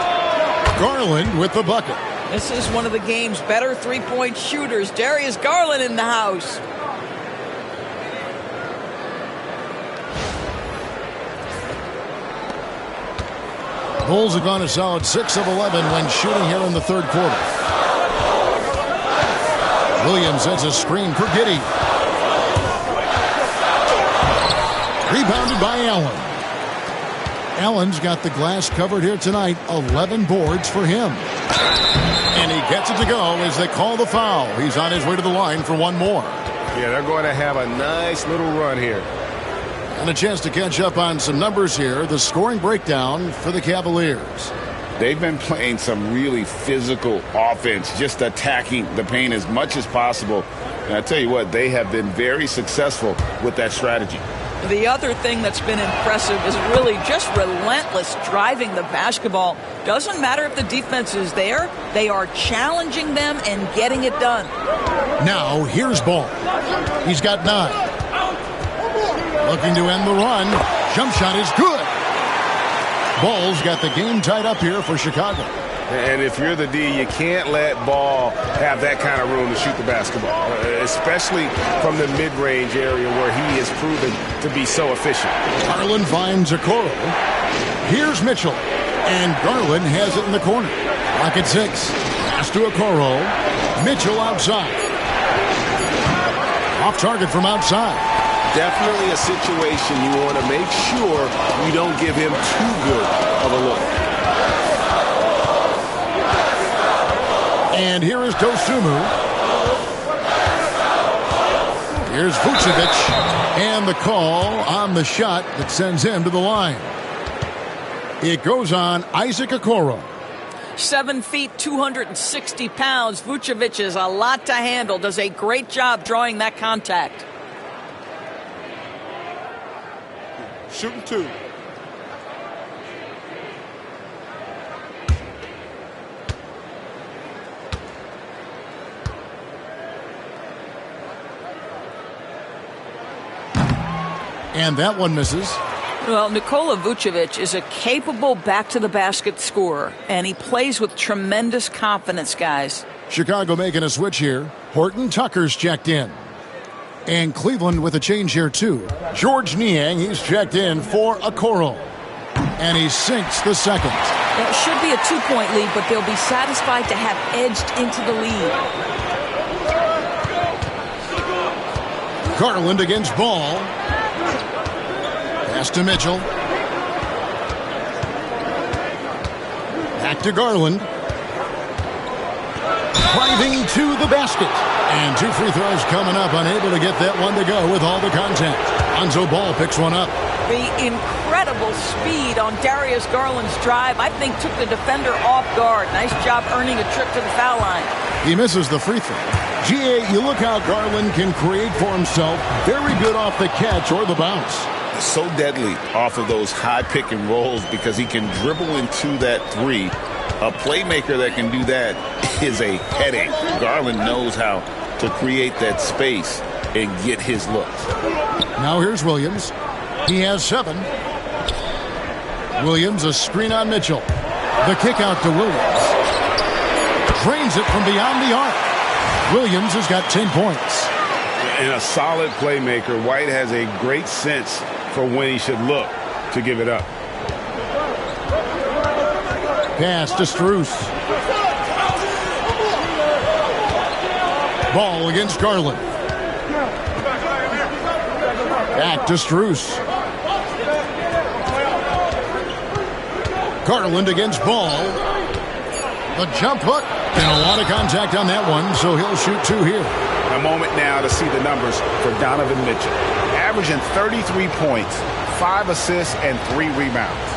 Garland with the bucket. This is one of the game's better three-point shooters. Darius Garland in the house. Bulls have gone a solid 6 of 11 when shooting here in the third quarter. Williams sets a screen for Giddey. Rebounded by Allen. Allen's got the glass covered here tonight. 11 boards for him. And he gets it to go as they call the foul. He's on his way to the line for one more. Yeah, they're going to have a nice little run here. And a chance to catch up on some numbers here. The scoring breakdown for the Cavaliers. They've been playing some really physical offense, just attacking the paint as much as possible. And I tell you what, they have been very successful with that strategy. The other thing that's been impressive is really just relentless driving the basketball. Doesn't matter if the defense is there, they are challenging them and getting it done. Now, here's Ball. He's got 9. Looking to end the run. Jump shot is good. Ball's got the game tied up here for Chicago. And if you're the D, you can't let Ball have that kind of room to shoot the basketball, especially from the mid-range area where he is proven to be so efficient. Garland finds Okoro. Here's Mitchell. And Garland has it in the corner. Clock at 6. Pass to Okoro. Mitchell outside. Off target from outside. Definitely a situation you want to make sure you don't give him too good of a look. And here is Dosunmu. Here's Vucevic. And the call on the shot that sends him to the line. It goes on Isaac Okoro. 7 feet, 260 pounds. Vucevic is a lot to handle. Does a great job drawing that contact. Shooting 2. And that one misses. Well, Nikola Vucevic is a capable back-to-the-basket scorer, and he plays with tremendous confidence, guys. Chicago making a switch here. Horton Tucker's checked in. And Cleveland with a change here, too. George Niang, he's checked in for Okoro. And he sinks the second. It should be a 2-point lead, but they'll be satisfied to have edged into the lead. Garland against Ball. Pass to Mitchell. Back to Garland. Driving to the basket. And 2 free throws coming up. Unable to get that one to go with all the contact. Lonzo Ball picks one up. The incredible speed on Darius Garland's drive, I think, took the defender off guard. Nice job earning a trip to the foul line. He misses the free throw. GA, you look how Garland can create for himself. Very good off the catch or the bounce. So deadly off of those high pick and rolls because he can dribble into that three. A playmaker that can do that is a headache. Garland knows how to create that space and get his looks. Now here's Williams. He has 7. Williams, a screen on Mitchell. The kick out to Williams. Drains it from beyond the arc. Williams has got 10 points. And a solid playmaker. White has a great sense for when he should look to give it up. Pass to Strus. Ball against Garland. Back to Strus. Garland against Ball. The jump hook. And a lot of contact on that one, so he'll shoot 2 here. A moment now to see the numbers for Donovan Mitchell. Averaging 33 points, 5 assists, and 3 rebounds.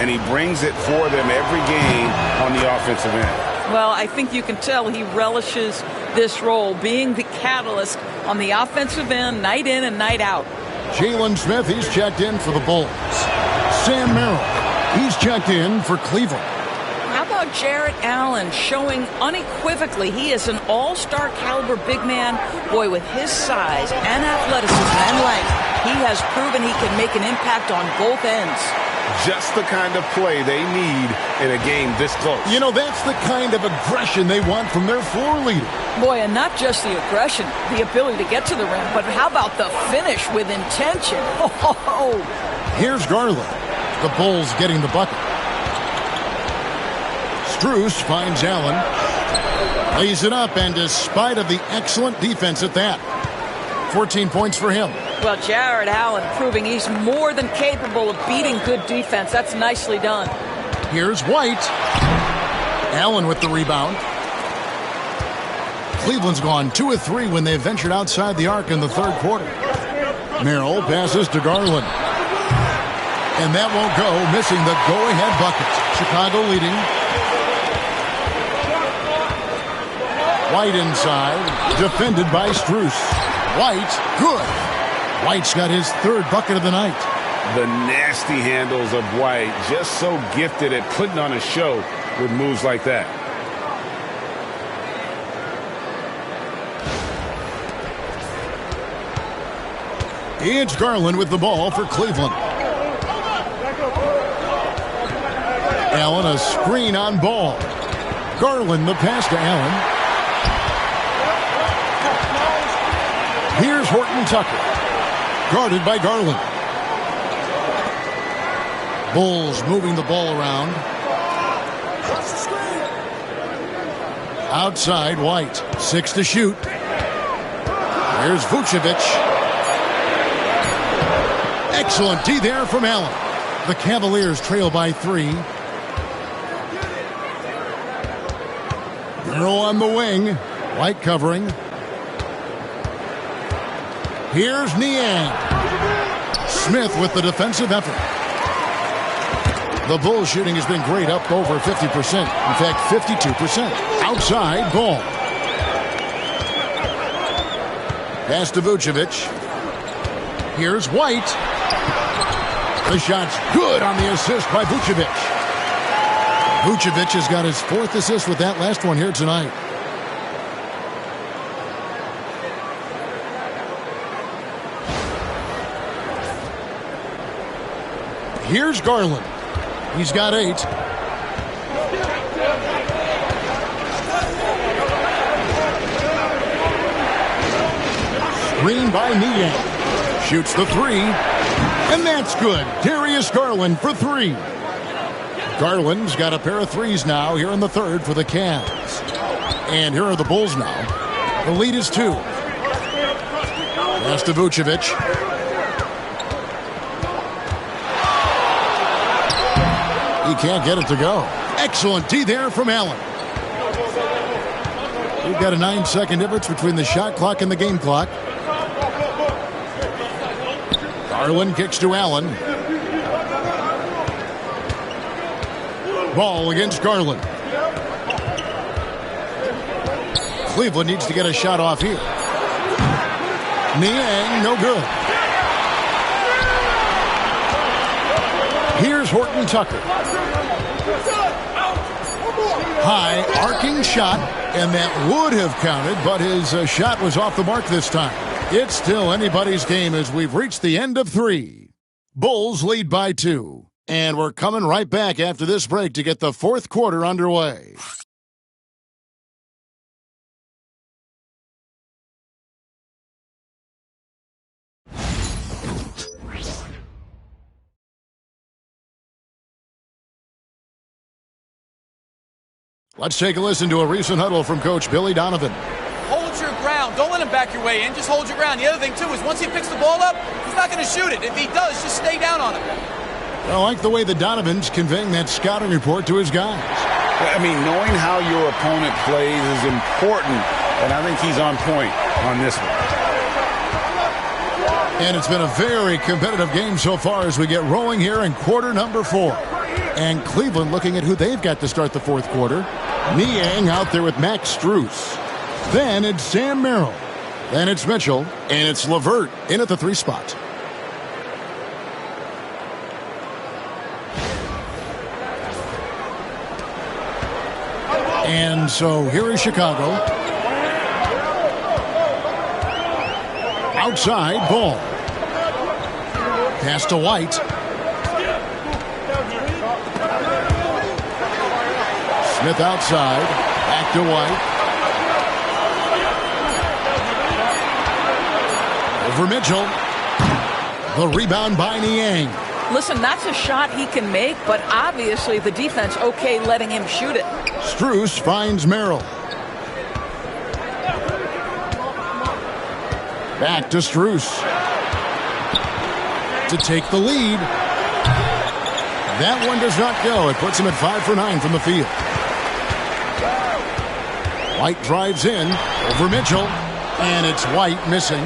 And he brings it for them every game on the offensive end. Well, I think you can tell he relishes this role, being the catalyst on the offensive end, night in and night out. Jalen Smith, he's checked in for the Bulls. Sam Merrill, he's checked in for Cleveland. How about Jarrett Allen showing unequivocally he is an all-star caliber big man? Boy, with his size and athleticism and length, he has proven he can make an impact on both ends. Just the kind of play they need in a game this close. You know, that's the kind of aggression they want from their floor leader. Boy, and not just the aggression, the ability to get to the rim, but how about the finish with intention? Oh. Here's Garland. The Bulls getting the bucket. Strus finds Allen. Lays it up, and despite of the excellent defense at that, 14 points for him. Well, Jarrett Allen proving he's more than capable of beating good defense. That's nicely done. Here's White. Allen with the rebound. Cleveland's gone 2 of 3 when they ventured outside the arc in the third quarter. Merrill passes to Garland. And that won't go, missing the go-ahead bucket. Chicago leading. White inside, defended by Strus. White, good. White's got his 3rd bucket of the night. The nasty handles of White, just so gifted at putting on a show with moves like that. It's Garland with the ball for Cleveland. Allen, a screen on Ball. Garland, the pass to Allen. Here's Horton Tucker. Guarded by Garland. Bulls moving the ball around. Outside, White. 6 to shoot. Here's Vucevic. Excellent D there from Allen. The Cavaliers trail by 3. Merrill on the wing. White covering. Here's Niang. Smith with the defensive effort. The Bulls shooting has been great, up over 50%. In fact, 52%. Outside, Ball. Pass to Vucevic. Here's White. The shot's good on the assist by Vucevic. Vucevic has got his 4th assist with that last one here tonight. Here's Garland. He's got 8. Screen by Niang. Shoots the 3. And that's good. Darius Garland for 3. Garland's got a pair of 3s now here in the 3rd for the Cavs. And here are the Bulls now. The lead is 2. Pass to Vucevic. He can't get it to go. Excellent D there from Allen. We've got a 9-second difference between the shot clock and the game clock. Garland kicks to Allen. Ball against Garland. Cleveland needs to get a shot off here. Niang, no good. Here's Horton Tucker. High arcing shot, and that would have counted, but his shot was off the mark this time. It's still anybody's game as we've reached the end of 3. Bulls lead by 2. And we're coming right back after this break to get the fourth quarter underway. Let's take a listen to a recent huddle from Coach Billy Donovan. Hold your ground. Don't let him back your way in. Just hold your ground. The other thing, too, is once he picks the ball up, he's not going to shoot it. If he does, just stay down on him. I like the way the Donovan's conveying that scouting report to his guys. I mean, knowing how your opponent plays is important, and I think he's on point on this one. And it's been a very competitive game so far as we get rolling here in quarter number 4. And Cleveland looking at who they've got to start the fourth quarter. Niang out there with Max Strus. Then it's Sam Merrill. Then it's Mitchell. And it's LeVert in at the 3 spot. And so here is Chicago. Outside, ball. Pass to White. Smith outside. Back to White. Over Mitchell. The rebound by Niang. Listen, that's a shot he can make, but obviously the defense okay letting him shoot it. Strus finds Merrill. Back to Strus. To take the lead. That one does not go. It puts him at 5 for 9 from the field. White drives in over Mitchell, and it's White missing.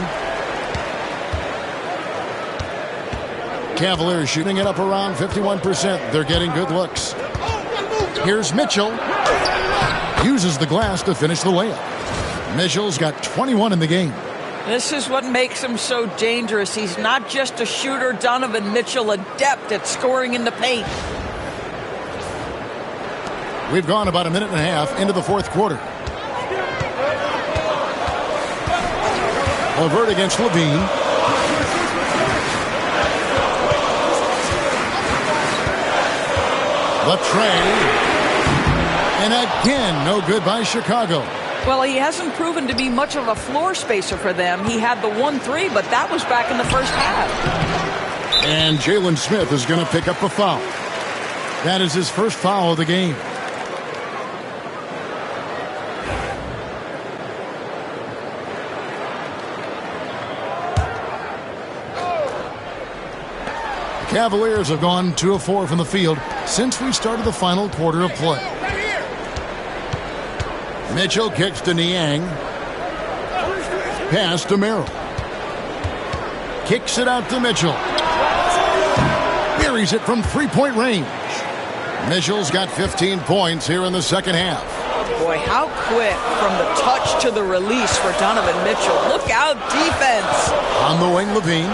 Cavaliers shooting it up around 51%. They're getting good looks. Here's Mitchell. Uses the glass to finish the layup. Mitchell's got 21 in the game. This is what makes him so dangerous. He's not just a shooter. Donovan Mitchell adept at scoring in the paint. We've gone about a minute and a half into the fourth quarter. LeVert against Levine. The tray. And again, no good by Chicago. Well, he hasn't proven to be much of a floor spacer for them. He had the 1-3, but that was back in the first half. And Jalen Smith is going to pick up a foul. That is his first foul of the game. Cavaliers have gone 2 of 4 from the field since we started the final quarter of play. Mitchell kicks to Niang. Pass to Merrill. Kicks it out to Mitchell. Buries it from 3-point range. Mitchell's got 15 points here in the second half. Boy, how quick from the touch to the release for Donovan Mitchell. Look out, defense. On the wing, Levine.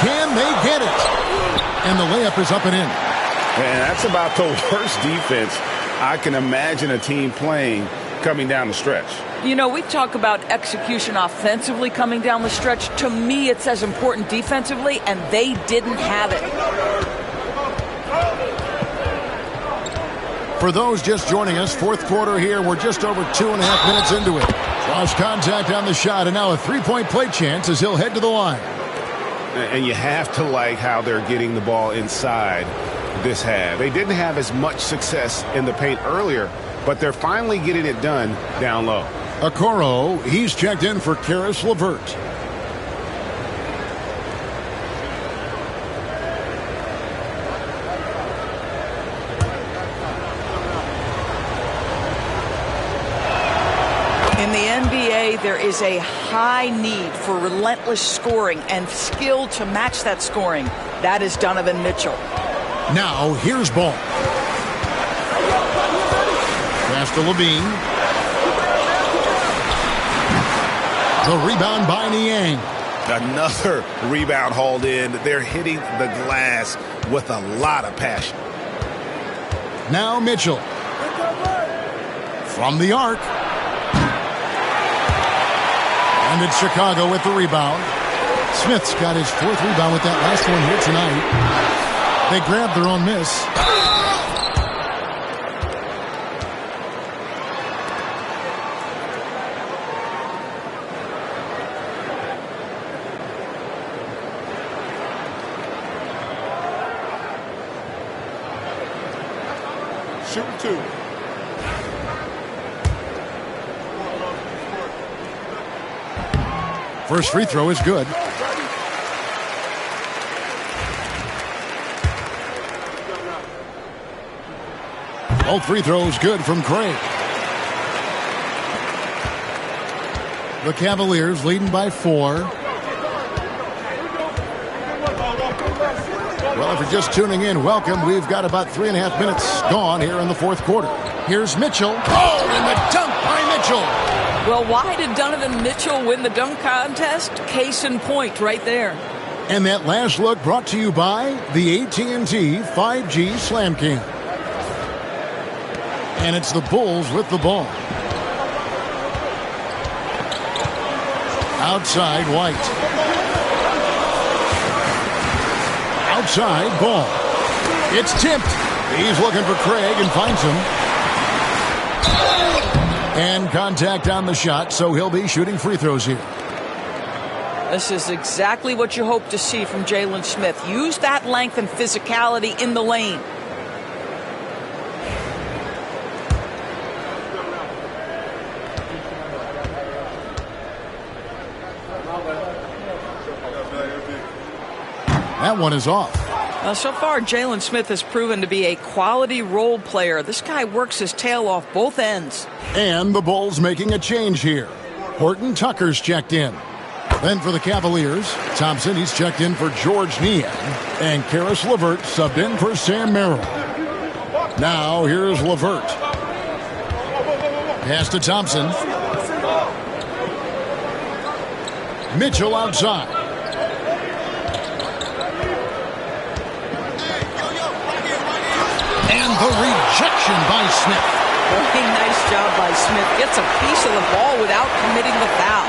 Can they get it? And the layup is up and in. And that's about the worst defense I can imagine a team playing coming down the stretch. You know, we talk about execution offensively coming down the stretch. To me, it's as important defensively, and they didn't have it. For those just joining us, fourth quarter here, we're just over 2.5 minutes into it. Lost contact on the shot, and now a 3-point play chance as he'll head to the line. And you have to like how they're getting the ball inside this half. They didn't have as much success in the paint earlier, but they're finally getting it done down low. Okoro, he's checked in for Karis LeVert. In the NBA, there is a high need for relentless scoring and skill to match that scoring. That is Donovan Mitchell. Now, here's Ball. Pass to Levine. The rebound by Niang. Another rebound hauled in. They're hitting the glass with a lot of passion. Now Mitchell. From the arc. And it's Chicago with the rebound. Smith's got his 4th rebound with that last one here tonight. They grabbed their own miss. Shoot 2. First free throw is good. Both free throws good from Craig. The Cavaliers leading by 4. Well, if you're just tuning in, welcome. We've got about 3.5 minutes gone here in the 4th quarter. Here's Mitchell. Oh, and the dunk by Mitchell. Well, why did Donovan Mitchell win the dunk contest? Case in point right there. And that last look brought to you by the AT&T 5G Slam King. And it's the Bulls with the ball. Outside, White. Outside, Ball. It's tipped. He's looking for Craig and finds him. And contact on the shot, so he'll be shooting free throws here. This is exactly what you hope to see from Jalen Smith. Use that length and physicality in the lane. That one is off. So far, Jalen Smith has proven to be a quality role player. This guy works his tail off both ends. And the Bulls making a change here. Horton Tucker's checked in. Then for the Cavaliers, Thompson, he's checked in for George Niang. And Karis LeVert subbed in for Sam Merrill. Now here's LeVert. Pass to Thompson. Mitchell outside. And the rejection by Smith. Very nice job by Smith. Gets a piece of the ball without committing the foul.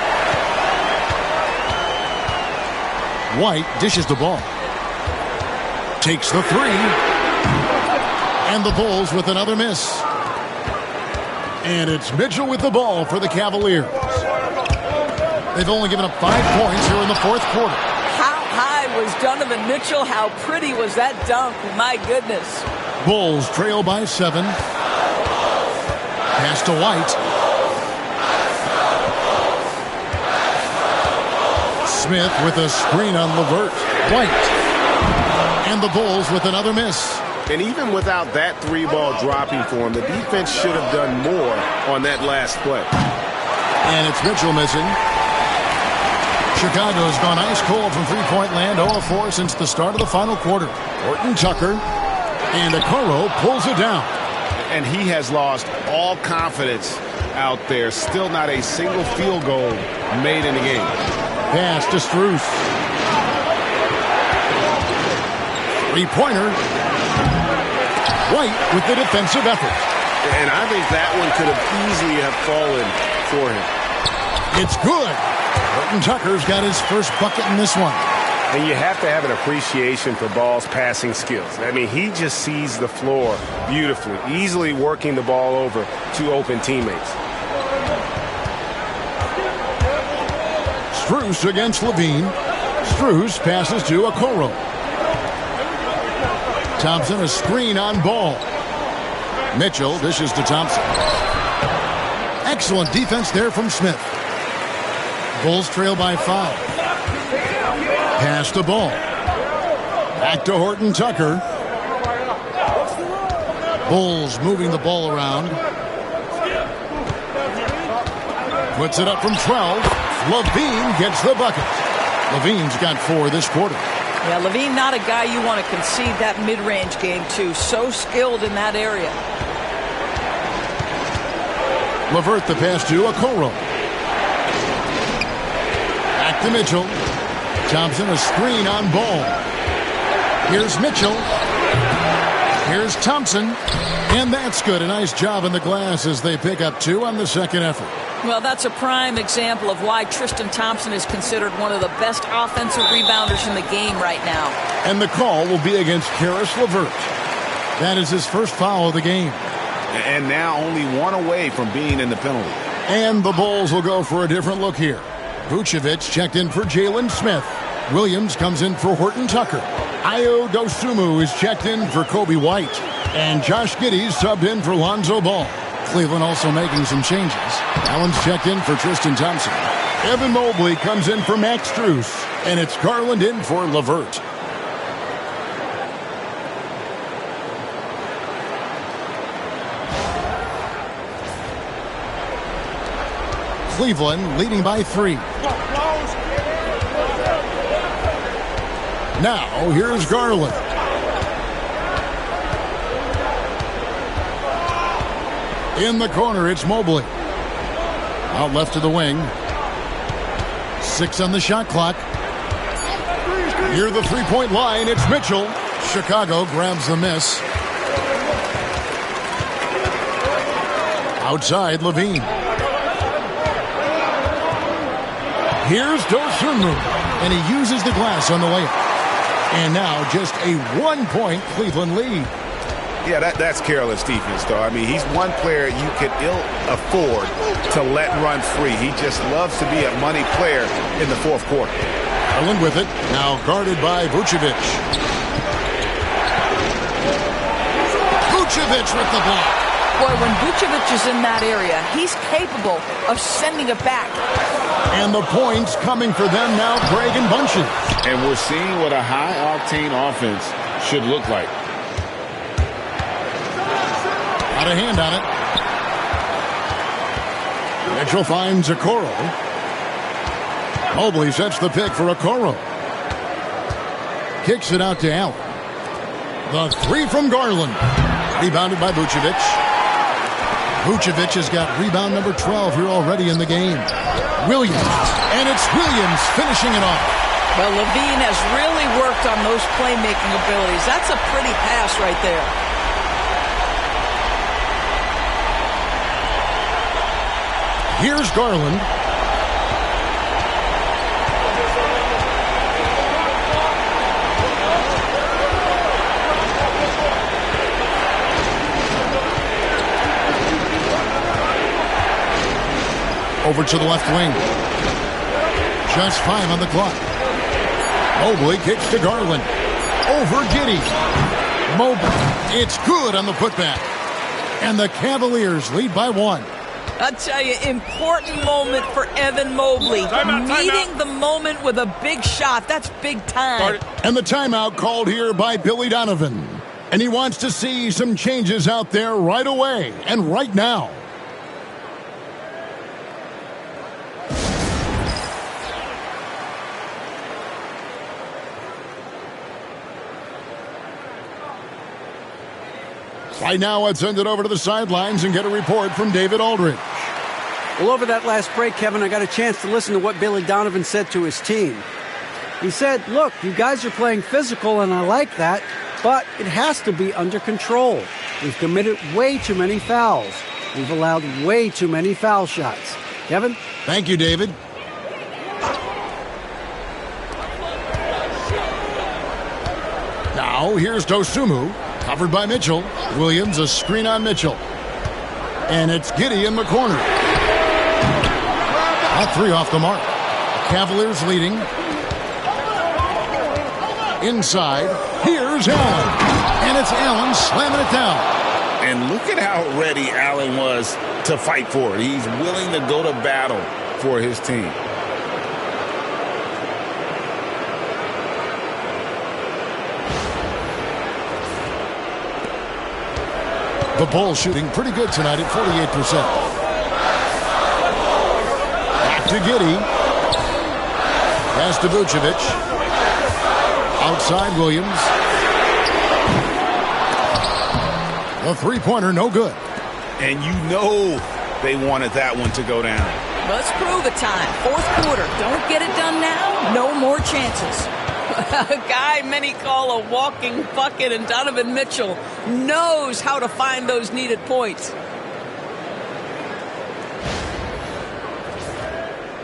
White dishes the ball. Takes the 3. And the Bulls with another miss. And it's Mitchell with the ball for the Cavaliers. They've only given up 5 points here in the 4th quarter. How high was Donovan Mitchell? How pretty was that dunk? My goodness. Bulls trail by 7. Pass to White. Smith with a screen on LeVert. White. And the Bulls with another miss. And even without that 3-ball dropping for him, the defense should have done more on that last play. And it's Mitchell missing. Chicago's gone ice cold from three-point land, 0-4 since the start of the final quarter. Horton Tucker. And Okoro pulls it down. And he has lost all confidence out there. Still not a single field goal made in the game. Pass to Strus. 3-pointer. White with the defensive effort. And I think that one could have easily have fallen for him. It's good. Horton Tucker's got his first bucket in this one. And you have to have an appreciation for Ball's passing skills. I mean, he just sees the floor beautifully, easily working the ball over to open teammates. Strus against Levine. Strus passes to Okoro. Thompson a screen on Ball. Mitchell dishes to Thompson. Excellent defense there from Smith. Bulls trail by 5. Pass the ball. Back to Horton Tucker. Bulls moving the ball around. Puts it up from 12. Levine gets the bucket. Levine's got 4 this quarter. Yeah, Levine not a guy you want to concede that mid-range game to. So skilled in that area. Levert the pass to Okoro. Back to Mitchell. Thompson a screen on ball. Here's Mitchell. Here's Thompson. And that's good. A nice job in the glass as they pick up 2 on the second effort. Well, that's a prime example of why Tristan Thompson is considered one of the best offensive rebounders in the game right now. And the call will be against Karis LeVert. That is his first foul of the game. And now only 1 away from being in the penalty. And the Bulls will go for a different look here. Vucevic checked in for Jalen Smith. Williams comes in for Horton Tucker. Ayo Dosunmu is checked in for Kobe White. And Josh Giddey's subbed in for Lonzo Ball. Cleveland also making some changes. Allen's checked in for Tristan Thompson. Evan Mobley comes in for Max Strus. And it's Garland in for LeVert. Cleveland leading by 3. Now, here's Garland. In the corner, it's Mobley. Out left to the wing. 6 on the shot clock. Near the three-point line, it's Mitchell. Chicago grabs the miss. Outside, Levine. Here's Dosunmu, and he uses the glass on the layup. And now just a 1-point Cleveland lead. Yeah, that's careless defense, though. I mean, he's one player you could ill afford to let run free. He just loves to be a money player in the fourth quarter. Garland with it, now guarded by Vucevic. Vucevic with the block. Boy, when Vucevic is in that area, he's capable of sending it back. And the points coming for them now, Craig and bunches. And we're seeing what a high-octane offense should look like. Got a hand on it. Mitchell finds Okoro. Mobley sets the pick for Okoro. Kicks it out to Allen. The 3 from Garland. Rebounded by Vucevic. Vucevic has got rebound number 12 here already in the game. Williams. And it's Williams finishing it off. Well, Levine has really worked on those playmaking abilities. That's a pretty pass right there. Here's Garland. Over to the left wing. Just 5 on the clock. Mobley kicks to Garland. Over Giddey. Mobley. It's good on the putback. And the Cavaliers lead by 1. I'll tell you, important moment for Evan Mobley. Meeting the moment with a big shot. That's big time. And the timeout called here by Billy Donovan. And he wants to see some changes out there right away and right now. Right now, let's send it over to the sidelines and get a report from David Aldridge. Well, over that last break, Kevin, I got a chance to listen to what Billy Donovan said to his team. He said, look, you guys are playing physical, and I like that, but it has to be under control. We've committed way too many fouls. We've allowed way too many foul shots. Kevin? Thank you, David. Now, here's Dosunmu. Covered by Mitchell. Williams, a screen on Mitchell. And it's Giddey in the corner. All 3 off the mark. Cavaliers leading. Inside. Here's Allen. And it's Allen slamming it down. And look at how ready Allen was to fight for it. He's willing to go to battle for his team. The Bulls shooting pretty good tonight at 48%. Back to Giddey. Pass to Vucevic. Outside Williams. The three-pointer, no good. And you know they wanted that one to go down. Let's prove it time. Fourth quarter. Don't get it done now. No more chances. A guy many call a walking bucket, and Donovan Mitchell knows how to find those needed points.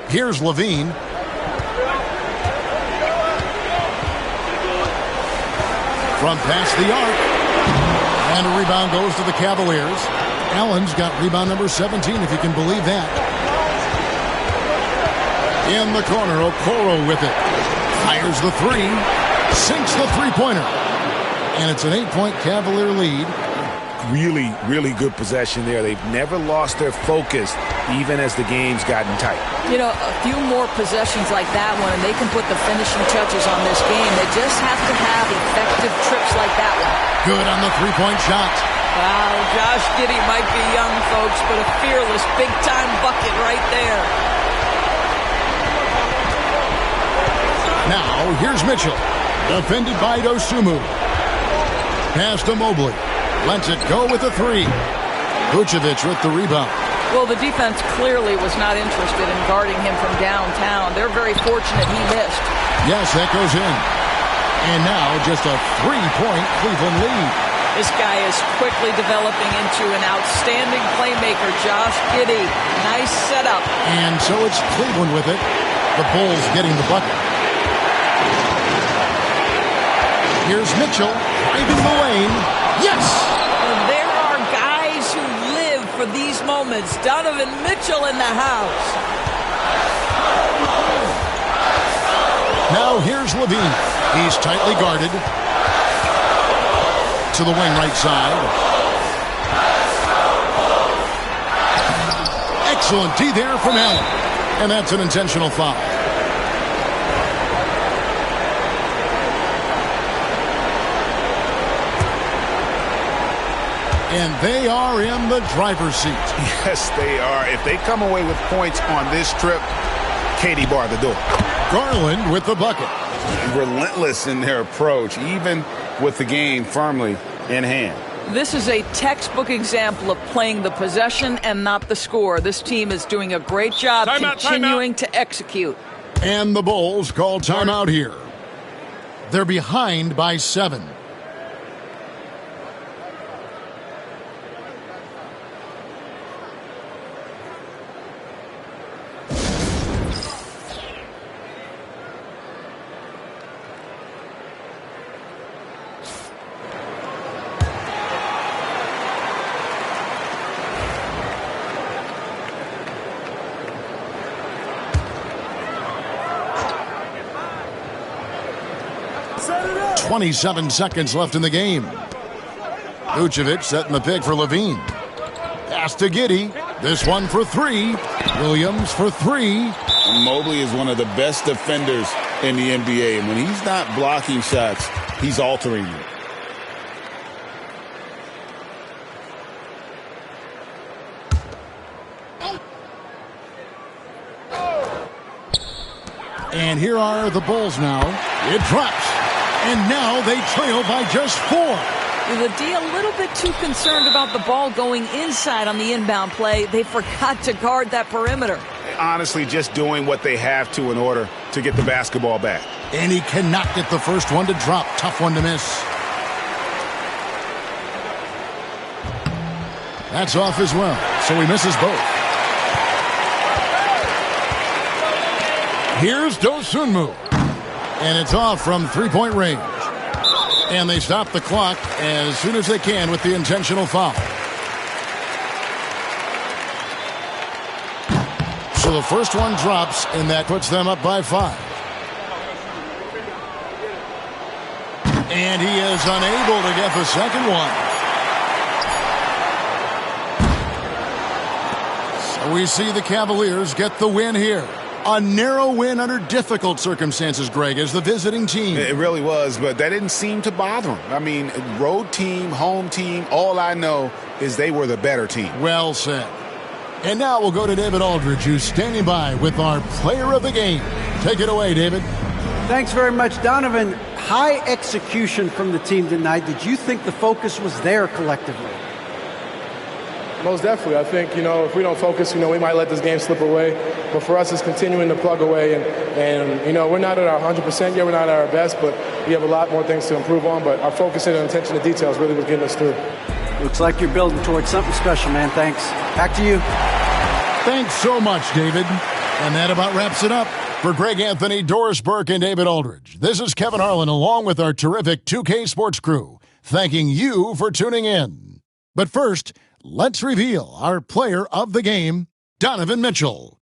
Here's Levine. From past the arc. And a rebound goes to the Cavaliers. Allen's got rebound number 17, if you can believe that. In the corner, Okoro with it. Fires the three. Sinks the three-pointer. And it's an 8-point Cavalier lead. Really, really good possession there. They've never lost their focus, even as the game's gotten tight. You know, a few more possessions like that one, and they can put the finishing touches on this game. They just have to have effective trips like that one. Good on the three-point shot. Wow, Josh Giddey might be young, folks, but a fearless, big-time bucket right there. Now, here's Mitchell. Defended by Dosunmu. Pass to Mobley. Lets it go with a three. Vucevic with the rebound. Well, the defense clearly was not interested in guarding him from downtown. They're very fortunate he missed. Yes, that goes in. And now just a three-point Cleveland lead. This guy is quickly developing into an outstanding playmaker, Josh Giddey. Nice setup. And so it's Cleveland with it. The Bulls getting the bucket. Here's Mitchell driving the lane. Yes! There are guys who live for these moments. Donovan Mitchell in the house. Now here's Levine. He's tightly guarded. To the wing right side. Excellent D there from Allen. And that's an intentional foul. And they are in the driver's seat. Yes, they are. If they come away with points on this trip, Katie bar the door. Garland with the bucket. Relentless in their approach, even with the game firmly in hand. This is a textbook example of playing the possession and not the score. This team is doing a great job continuing to execute. And the Bulls call timeout here. They're behind by 7. Set it up. 27 seconds left in the game. Vucevic setting the pick for Levine. Pass to Giddey. This one for three. Williams for three. Mobley is one of the best defenders in the NBA. And when he's not blocking shots, he's altering them. And here are the Bulls now. It drops. And now they trail by just 4. The D a little bit too concerned about the ball going inside on the inbound play. They forgot to guard that perimeter. Honestly, just doing what they have to in order to get the basketball back. And he cannot get the first one to drop. Tough one to miss. That's off as well. So he misses both. Here's Dosunmu. And it's off from three-point range. And they stop the clock as soon as they can with the intentional foul. So the first one drops, and that puts them up by 5. And he is unable to get the second one. We see the Cavaliers get the win here. A narrow win under difficult circumstances, Greg, as the visiting team. It really was, but that didn't seem to bother them. I mean, road team, home team, all I know is they were the better team. Well said. And now we'll go to David Aldridge, who's standing by with our player of the game. Take it away, David. Thanks very much, Donovan. High execution from the team tonight. Did you think the focus was there collectively? Most definitely. I think, if we don't focus, we might let this game slip away. But for us, it's continuing to plug away. And we're not at our 100% yet. We're not at our best, but we have a lot more things to improve on. But our focus and attention to details really was getting us through. Looks like you're building towards something special, man. Thanks. Back to you. Thanks so much, David. And that about wraps it up. For Greg Anthony, Doris Burke, and David Aldridge, this is Kevin Harlan along with our terrific 2K Sports crew, thanking you for tuning in. But first, let's reveal our player of the game, Donovan Mitchell.